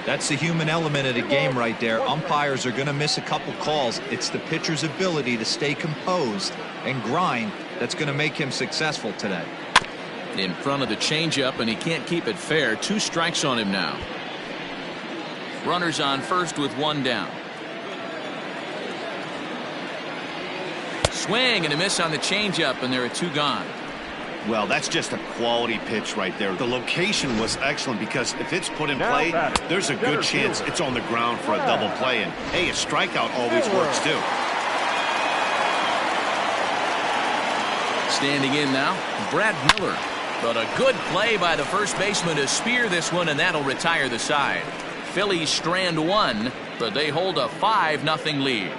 That's the human element of the game right there. Umpires are going to miss a couple calls. It's the pitcher's ability to stay composed and grind that's going to make him successful today. In front of the changeup, and he can't keep it fair. 2 strikes on him now. Runners on first with 1 down. Swing and a miss on the changeup, and there are 2 gone. Well, that's just a quality pitch right there. The location was excellent because if it's put in play, there's a good chance it's on the ground for a double play. And, hey, a strikeout always works, too. Standing in now, Brad Miller. But a good play by the first baseman to spear this one, and that'll retire the side. Phillies strand 1, but they hold a 5-0 lead.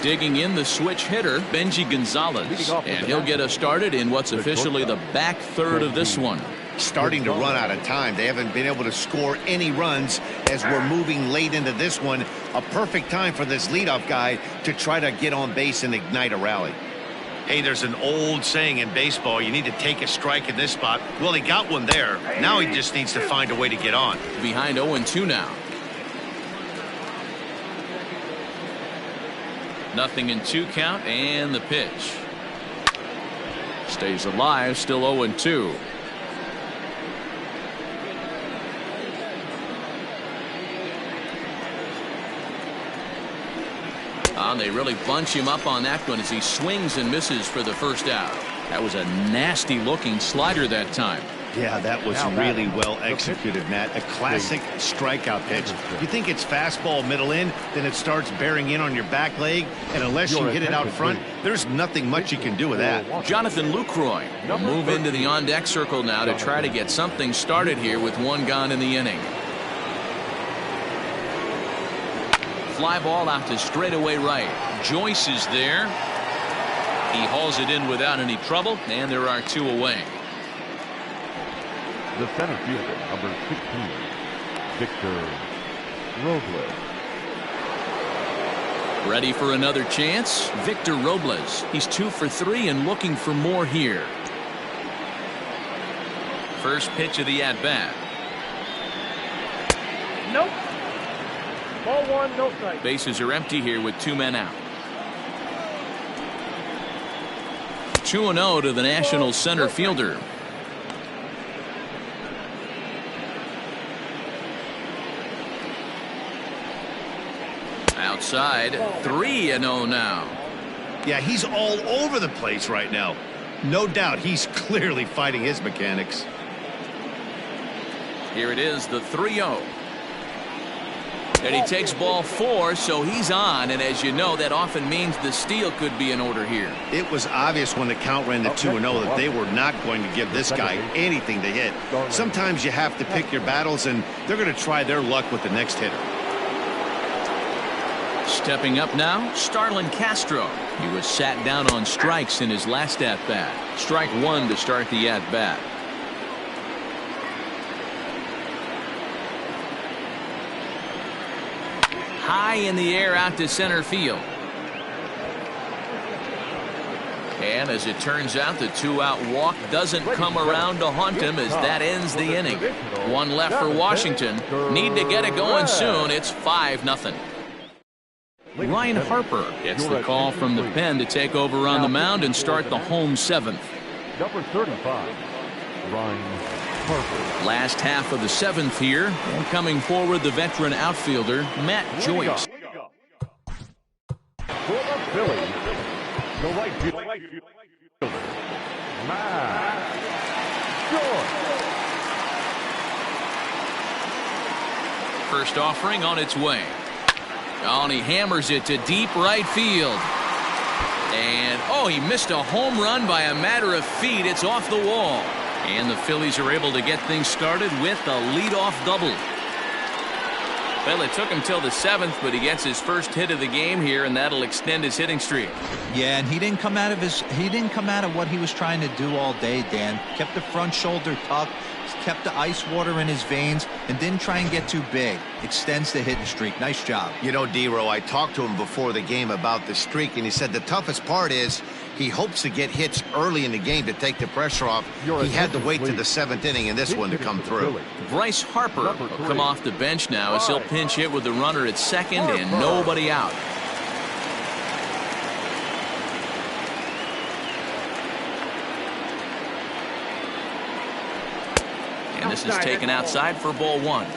Digging in the switch hitter, Benji Gonzalez, and he'll get us started in what's officially the back third of this one. Starting to run out of time. They haven't been able to score any runs as we're moving late into this one. A perfect time for this leadoff guy to try to get on base and ignite a rally. Hey, there's an old saying in baseball, you need to take a strike in this spot. Well, he got one there. Now he just needs to find a way to get on. Behind 0-2 now. 0-2 count, and the pitch. Stays alive, still 0-2. They really bunch him up on that one as he swings and misses for the first out. That was a nasty looking slider that time. Yeah, that was really well executed, Matt. A classic strikeout pitch. You think it's fastball middle in, then it starts bearing in on your back leg, and unless you hit it out front, there's nothing much you can do with that. Jonathan Lucroy will move into the on-deck circle now to try to get something started here with 1 gone in the inning. Fly ball out to straightaway right. Joyce is there. He hauls it in without any trouble, and there are 2 away. The center fielder, number 16, Victor Robles. Ready for another chance? Victor Robles. He's 2 for 3 and looking for more here. First pitch of the at-bat. Nope. Ball one, no strike. Bases are empty here with 2 men out. 2-0 to the Nationals center fielder. Outside, 3-0 now. Yeah, he's all over the place right now. No doubt he's clearly fighting his mechanics. Here it is, the 3-0. And he takes ball 4, so he's on. And as you know, that often means the steal could be in order here. It was obvious when the count ran to 2-0 that they were not going to give this guy anything to hit. Sometimes you have to pick your battles, and they're going to try their luck with the next hitter. Stepping up now, Starlin Castro. He was sat down on strikes in his last at-bat. Strike 1 to start the at-bat. High in the air out to center field. And as it turns out, the 2-out walk doesn't come around to haunt him as that ends the inning. 1 left for Washington. Need to get it going soon. It's 5-0. Ryan Harper gets the call from the pen to take over on the mound and start the home 7th. Number 35, Ryan Harper. Last half of the 7th here, and coming forward the veteran outfielder Matt Joyce. For the Phillies, the right fielder, Matt Joyce. First offering on its way. Oh, and he hammers it to deep right field. And, oh, he missed a home run by a matter of feet. It's off the wall. And the Phillies are able to get things started with a leadoff double. Well, it took him till the 7th, but he gets his first hit of the game here, and that'll extend his hitting streak. Yeah, and he didn't come out of what he was trying to do all day, Dan. Kept the front shoulder tucked, kept the ice water in his veins, and didn't try and get too big. Extends the hitting streak. Nice job. You know, D-Row, I talked to him before the game about the streak, and he said the toughest part is he hopes to get hits early in the game to take the pressure off. He had to wait to the 7th inning in this one to come through. Bryce Harper will come off the bench now as he'll pinch hit with the runner at second and nobody out. And this is taken outside for ball 1.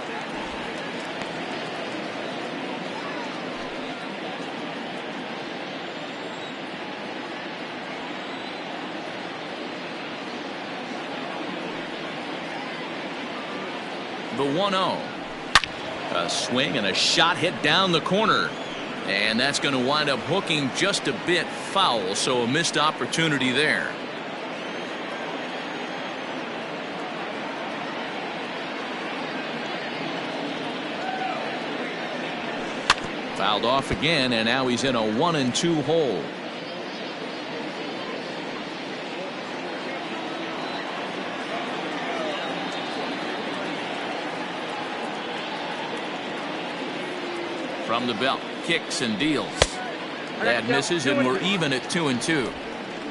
The 1-0. A swing and a shot hit down the corner. And that's going to wind up hooking just a bit foul, so a missed opportunity there. Fouled off again, and now he's in a 1-2 hole. From the belt, kicks and deals. That misses, and we're even at 2-2.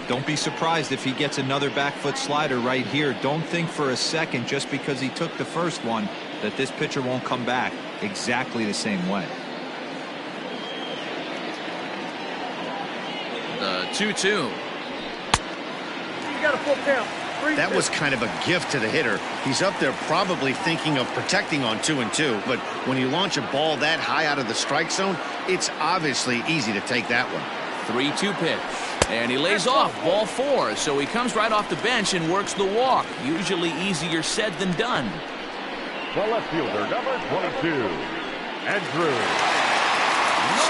Don't be surprised if he gets another back foot slider right here. Don't think for a second, just because he took the first one, that this pitcher won't come back exactly the same way. The 2-2. You got a full count. That was kind of a gift to the hitter. He's up there probably thinking of protecting on 2-2, but when you launch a ball that high out of the strike zone, it's obviously easy to take that one. 3-2 pitch. And he lays off ball 4, so he comes right off the bench and works the walk. Usually easier said than done. The left fielder, number 22, Andrew.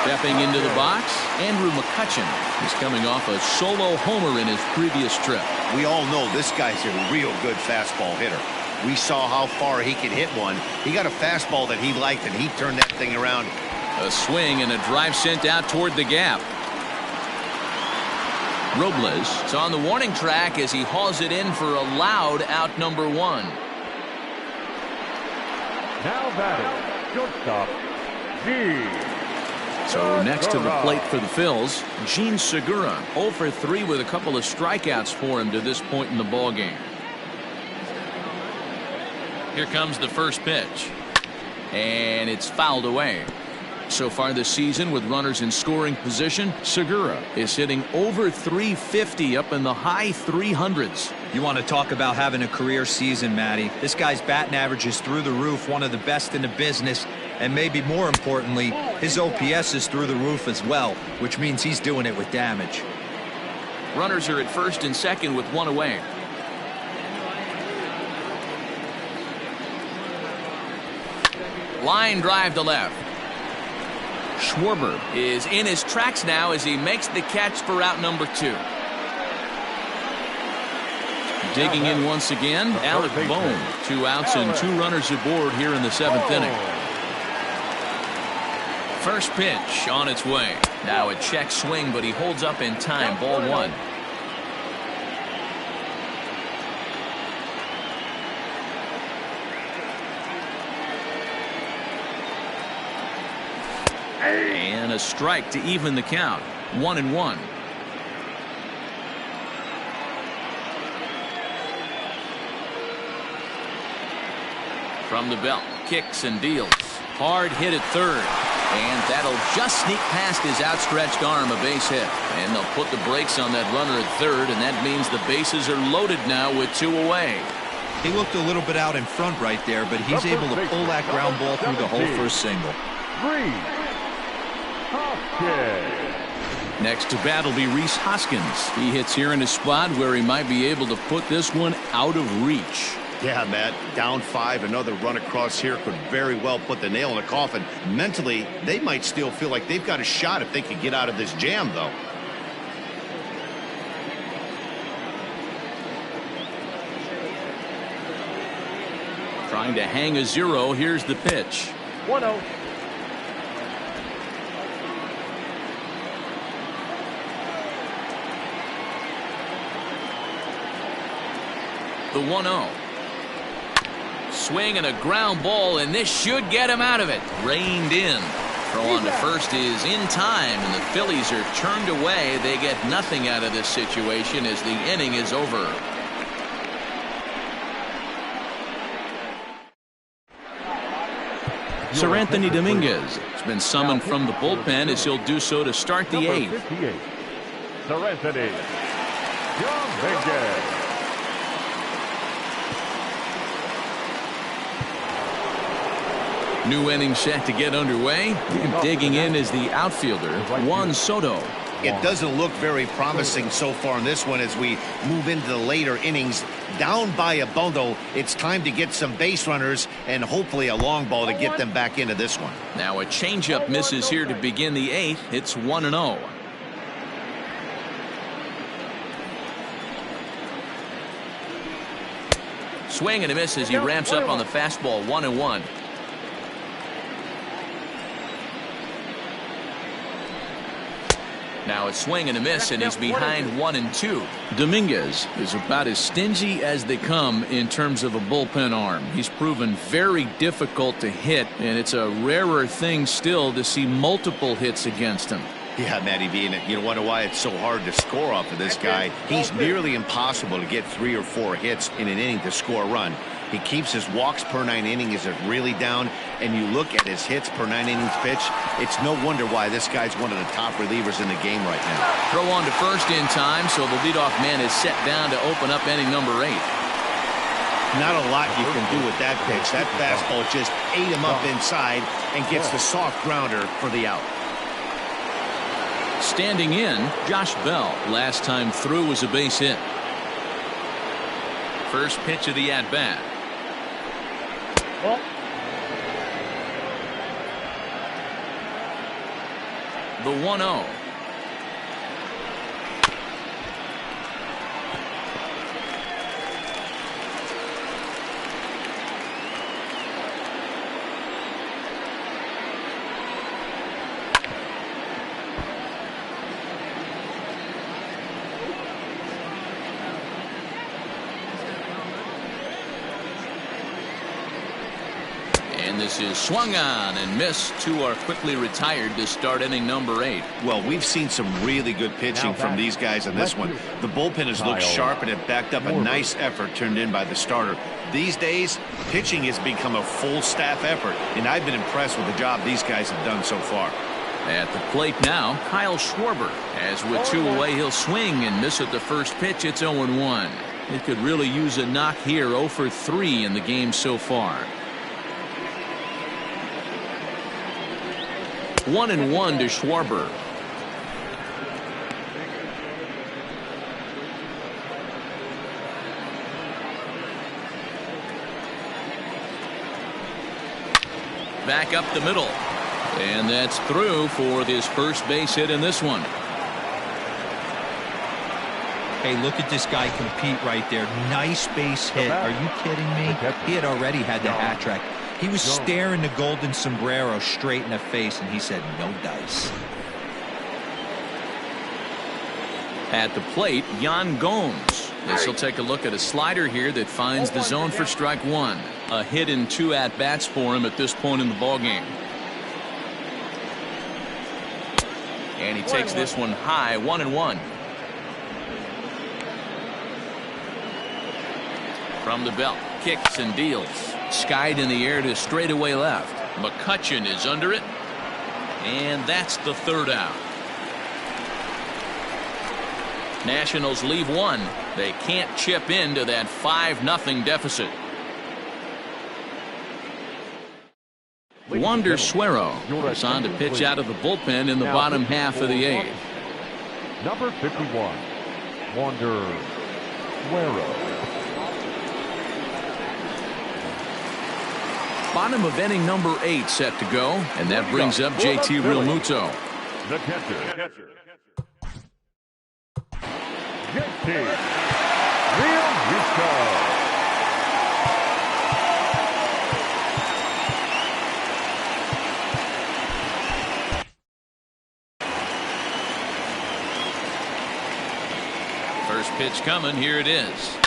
Stepping into the box, Andrew McCutchen. He's coming off a solo homer in his previous trip. We all know this guy's a real good fastball hitter. We saw how far he could hit one. He got a fastball that he liked, and he turned that thing around. A swing and a drive sent out toward the gap. Robles is on the warning track as he hauls it in for a loud out number 1. Now batting, shortstop, G. So next to the plate for the Phils, Gene Segura, 0 for 3 with a couple of strikeouts for him to this point in the ballgame. Here comes the first pitch, and it's fouled away. So far this season, with runners in scoring position, Segura is hitting over 350 up in the high 300s. You want to talk about having a career season, Matty. This guy's batting average is through the roof, one of the best in the business, and maybe more importantly, his OPS is through the roof as well, which means he's doing it with damage. Runners are at first and second with one away. Line drive to left. Schwarber is in his tracks now as he makes the catch for out number 2. Digging in once again, Alec Bohm. 2 outs and 2 runners aboard here in the 7th inning. First pitch on its way. Now a check swing, but he holds up in time. Ball 1. And a strike to even the count. 1-1. From the belt, kicks and deals. Hard hit at third. And that'll just sneak past his outstretched arm, a base hit. And they'll put the brakes on that runner at third, and that means the bases are loaded now with 2 away. He looked a little bit out in front right there, but he's able to pull that ground ball through the hole for a single. Next to bat will be Rhys Hoskins. He hits here in a spot where he might be able to put this one out of reach. Yeah, Matt, down 5, another run across here could very well put the nail in the coffin. Mentally, they might still feel like they've got a shot if they could get out of this jam, though. Trying to hang a 0. Here's the pitch. 1-0. The 1-0. Swing and a ground ball, and this should get him out of it. Reined in. Throw on to first is in time, and the Phillies are turned away. They get nothing out of this situation as the inning is over. Sir Anthony Dominguez has been summoned from the bullpen as he'll do so to start the 8th. Sir Anthony Dominguez. New inning set to get underway. And digging in is the outfielder, Juan Soto. It doesn't look very promising so far in this one as we move into the later innings. Down by a bundle, it's time to get some base runners and hopefully a long ball to get them back into this one. Now a changeup misses here to begin the 8th. It's 1-0. Swing and a miss as he ramps up on the fastball. 1-1. Now a swing and a miss, and he's behind 1-2. Dominguez is about as stingy as they come in terms of a bullpen arm. He's proven very difficult to hit, and it's a rarer thing still to see multiple hits against him. Yeah, Matty V, and you wonder why it's so hard to score off of this guy. He's nearly impossible to get 3 or 4 hits in an inning to score a run. He keeps his walks per 9 innings is really down, and you look at his hits per 9 innings pitch, it's no wonder why this guy's one of the top relievers in the game right now. Throw on to first in time, so the leadoff man is set down to open up inning number 8. Not a lot you can do with that pitch. That fastball just ate him up inside and gets the soft grounder for the out. Standing in, Josh Bell. Last time through was a base hit. First pitch of the at-bat. The 1-0. this is swung on and missed. Two are quickly retired to start inning number 8. Well, we've seen some really good pitching from these guys in this one. The bullpen has looked sharp and it backed up a nice effort turned in by the starter. These days, pitching has become a full staff effort, and I've been impressed with the job these guys have done so far. At the plate now, Kyle Schwarber. As with 2 away, he'll swing and miss at the first pitch. It's 0-1. It could really use a knock here. 0 for 3 in the game so far. 1-1 to Schwarber. Back up the middle. And that's through for his first base hit in this one. Hey, look at this guy compete right there. Nice base hit. Are you kidding me? He had already had the hat trick. He was staring the golden sombrero straight in the face, and he said, no dice. At the plate, Yan Gomes. This will take a look at a slider here that finds the zone for strike 1. A hit in 2 at-bats for him at this point in the ballgame. And he takes this one high. 1-1. From the belt, kicks and deals. Skied in the air to straightaway left. McCutchen is under it. And that's the 3rd out. Nationals leave 1. They can't chip into that 5-0 deficit. Wander Suero is on to pitch out of the bullpen in the bottom half of the 8th. Number 51, Wander Suero. Bottom of inning number 8 set to go, and that brings up JT Realmuto. The catcher, JT Realmuto. First pitch coming. Here it is.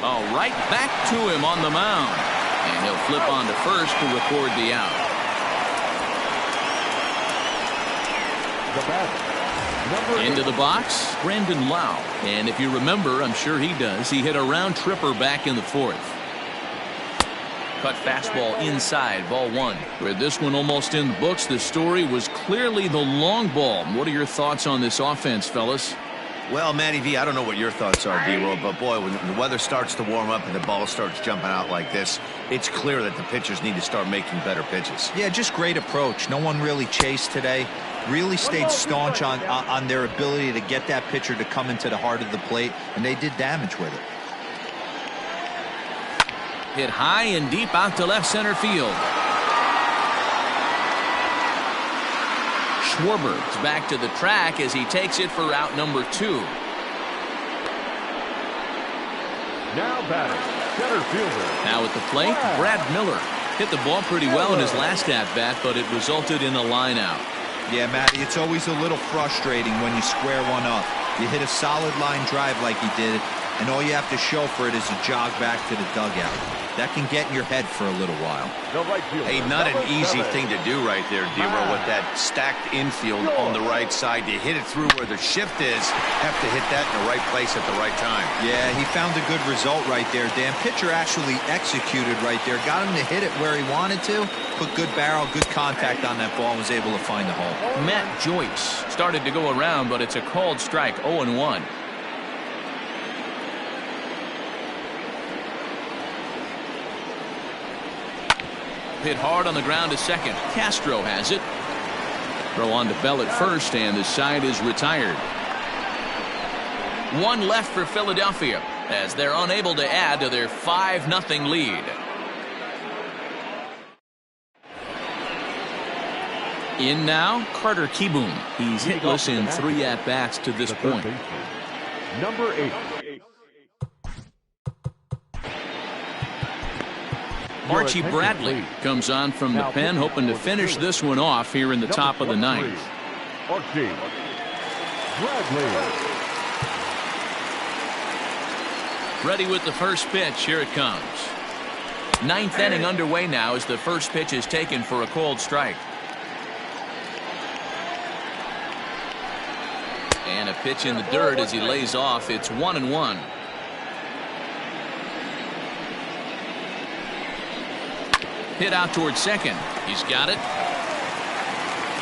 Oh, right back to him on the mound. And he'll flip on to first to record the out. Into the box, Brandon Lau. And if you remember, I'm sure he does, he hit a round tripper back in the 4th. Cut fastball inside, ball 1. With this one almost in the books, the story was clearly the long ball. What are your thoughts on this offense, fellas? Well, Matty V, I don't know what your thoughts are, D-Roll, but boy, when the weather starts to warm up and the ball starts jumping out like this, it's clear that the pitchers need to start making better pitches. Yeah, just great approach. No one really chased today. Really stayed staunch on their ability to get that pitcher to come into the heart of the plate, and they did damage with it. Hit high and deep out to left center field. Schwarber is back to the track as he takes it for out number 2. Now batting, center fielder. Now at the plate, Brad Miller. Hit the ball pretty well in his last at-bat, but it resulted in a line out. Yeah, Matty, it's always a little frustrating when you square one up. You hit a solid line drive like he did, and all you have to show for it is a jog back to the dugout. That can get in your head for a little while. Hey, not an easy thing to do right there, D-Roll, with that stacked infield on the right side. You hit it through where the shift is, have to hit that in the right place at the right time. Yeah, he found a good result right there, Dan. Pitcher actually executed right there. Got him to hit it where he wanted to. Put good barrel, good contact on that ball, and was able to find the hole. Matt Joyce started to go around, but it's a called strike. 0-1. Hit hard on the ground to second. Castro has it. Throw on to Bell at first, and the side is retired. 1 left for Philadelphia as they're unable to add to their 5-0 lead. In now, Carter Kieboom. He's hitless in 3 at-bats to this point. Number 8. Archie Bradley comes on from the pen, hoping to finish this one off here in the top of the 9th. Archie Bradley. Ready with the first pitch. Here it comes. Ninth inning underway now as the first pitch is taken for a called strike. And a pitch in the dirt as he lays off. It's 1-1. Hit out towards second. He's got it.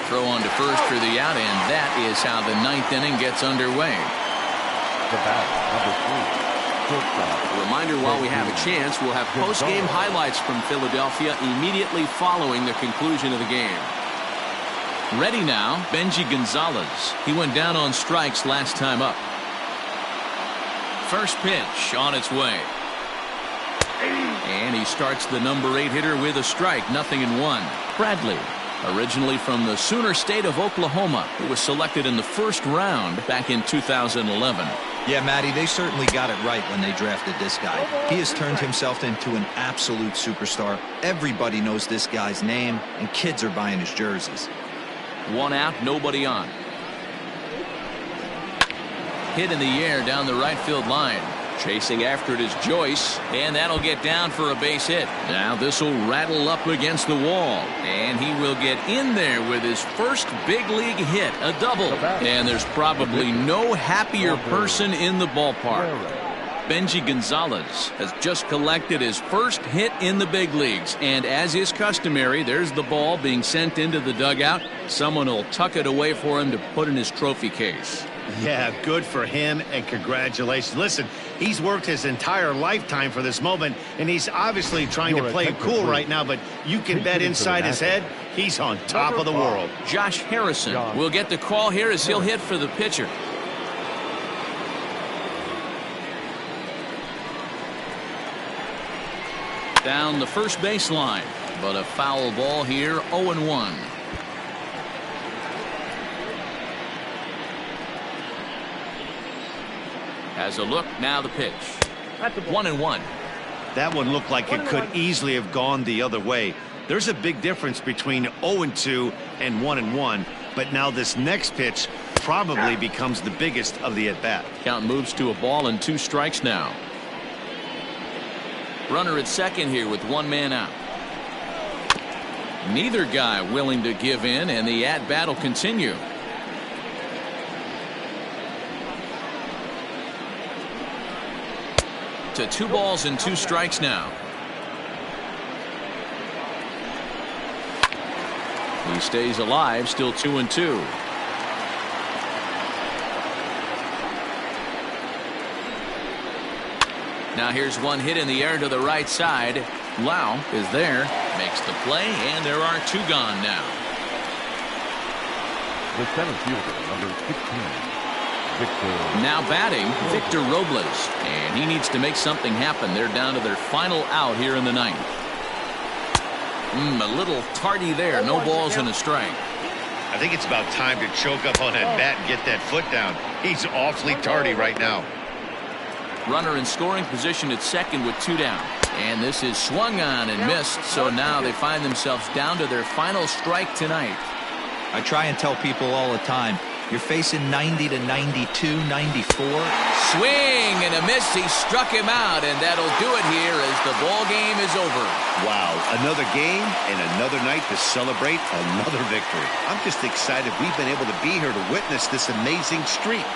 Throw on to first for the out, and that is how the ninth inning gets underway. The bat, number 3, shortstop. A reminder, while we have a chance, we'll have post-game highlights from Philadelphia immediately following the conclusion of the game. Ready now, Benji Gonzalez. He went down on strikes last time up. First pitch on its way. And he starts the number 8 hitter with a strike, 0-1. Bradley, originally from the Sooner State of Oklahoma, who was selected in the first round back in 2011. Yeah, Matty, they certainly got it right when they drafted this guy. He has turned himself into an absolute superstar. Everybody knows this guy's name, and kids are buying his jerseys. One out, nobody on. Hit in the air down the right field line. Chasing after it is Joyce, and that'll get down for a base hit. Now this will rattle up against the wall, and he will get in there with his first big league hit, a double. And there's probably no happier person in the ballpark. Benji Gonzalez has just collected his first hit in the big leagues, and as is customary, there's the ball being sent into the dugout. Someone will tuck it away for him to put in his trophy case. Yeah, good for him, and congratulations. Listen, he's worked his entire lifetime for this moment, and he's obviously trying to play it cool right now, but you can bet inside his head, he's on top of the world. Josh Harrison will get the call here as he'll hit for the pitcher. Down the first baseline, but a foul ball here, 0-1. Has a look, now the pitch. 1-1. That one looked like it could easily have gone the other way. There's a big difference between 0-2 and 1-1, but now this next pitch probably becomes the biggest of the at-bat. Count moves to a ball and 2 strikes now. Runner at second here with 1 man out. Neither guy willing to give in, and the at-bat will continue. To 2 balls and 2 strikes now. He stays alive, still 2-2. Now here's one hit in the air to the right side. Lau is there, makes the play, and there are 2 gone now. The center fielder, number 16, Victor. Now batting, Victor Robles, and he needs to make something happen. They're down to their final out here in the ninth. A little tardy there, no balls and a strike. I think it's about time to choke up on that bat and get that foot down. He's awfully tardy right now. Runner in scoring position at second with 2 down. And this is swung on and missed, so now they find themselves down to their final strike tonight. I try and tell people all the time, you're facing 90 to 92, 94. Swing and a miss. He struck him out, and that'll do it here as the ball game is over. Wow, another game and another night to celebrate another victory. I'm just excited we've been able to be here to witness this amazing streak.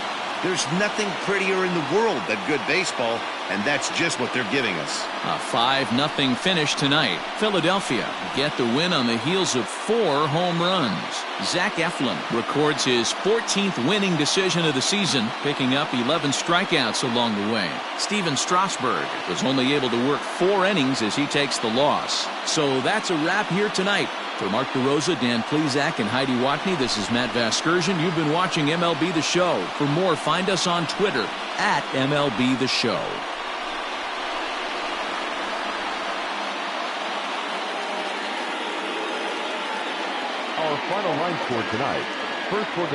There's nothing prettier in the world than good baseball, and that's just what they're giving us. A 5-0 finish tonight. Philadelphia get the win on the heels of 4 home runs. Zach Eflin records his 14th winning decision of the season, picking up 11 strikeouts along the way. Steven Strasburg was only able to work 4 innings as he takes the loss. So that's a wrap here tonight. For Mark DeRosa, Dan Plezak, and Heidi Watney, this is Matt Vasgersian. You've been watching MLB The Show. For more, find us on Twitter at MLB The Show. Our final line score tonight. First for the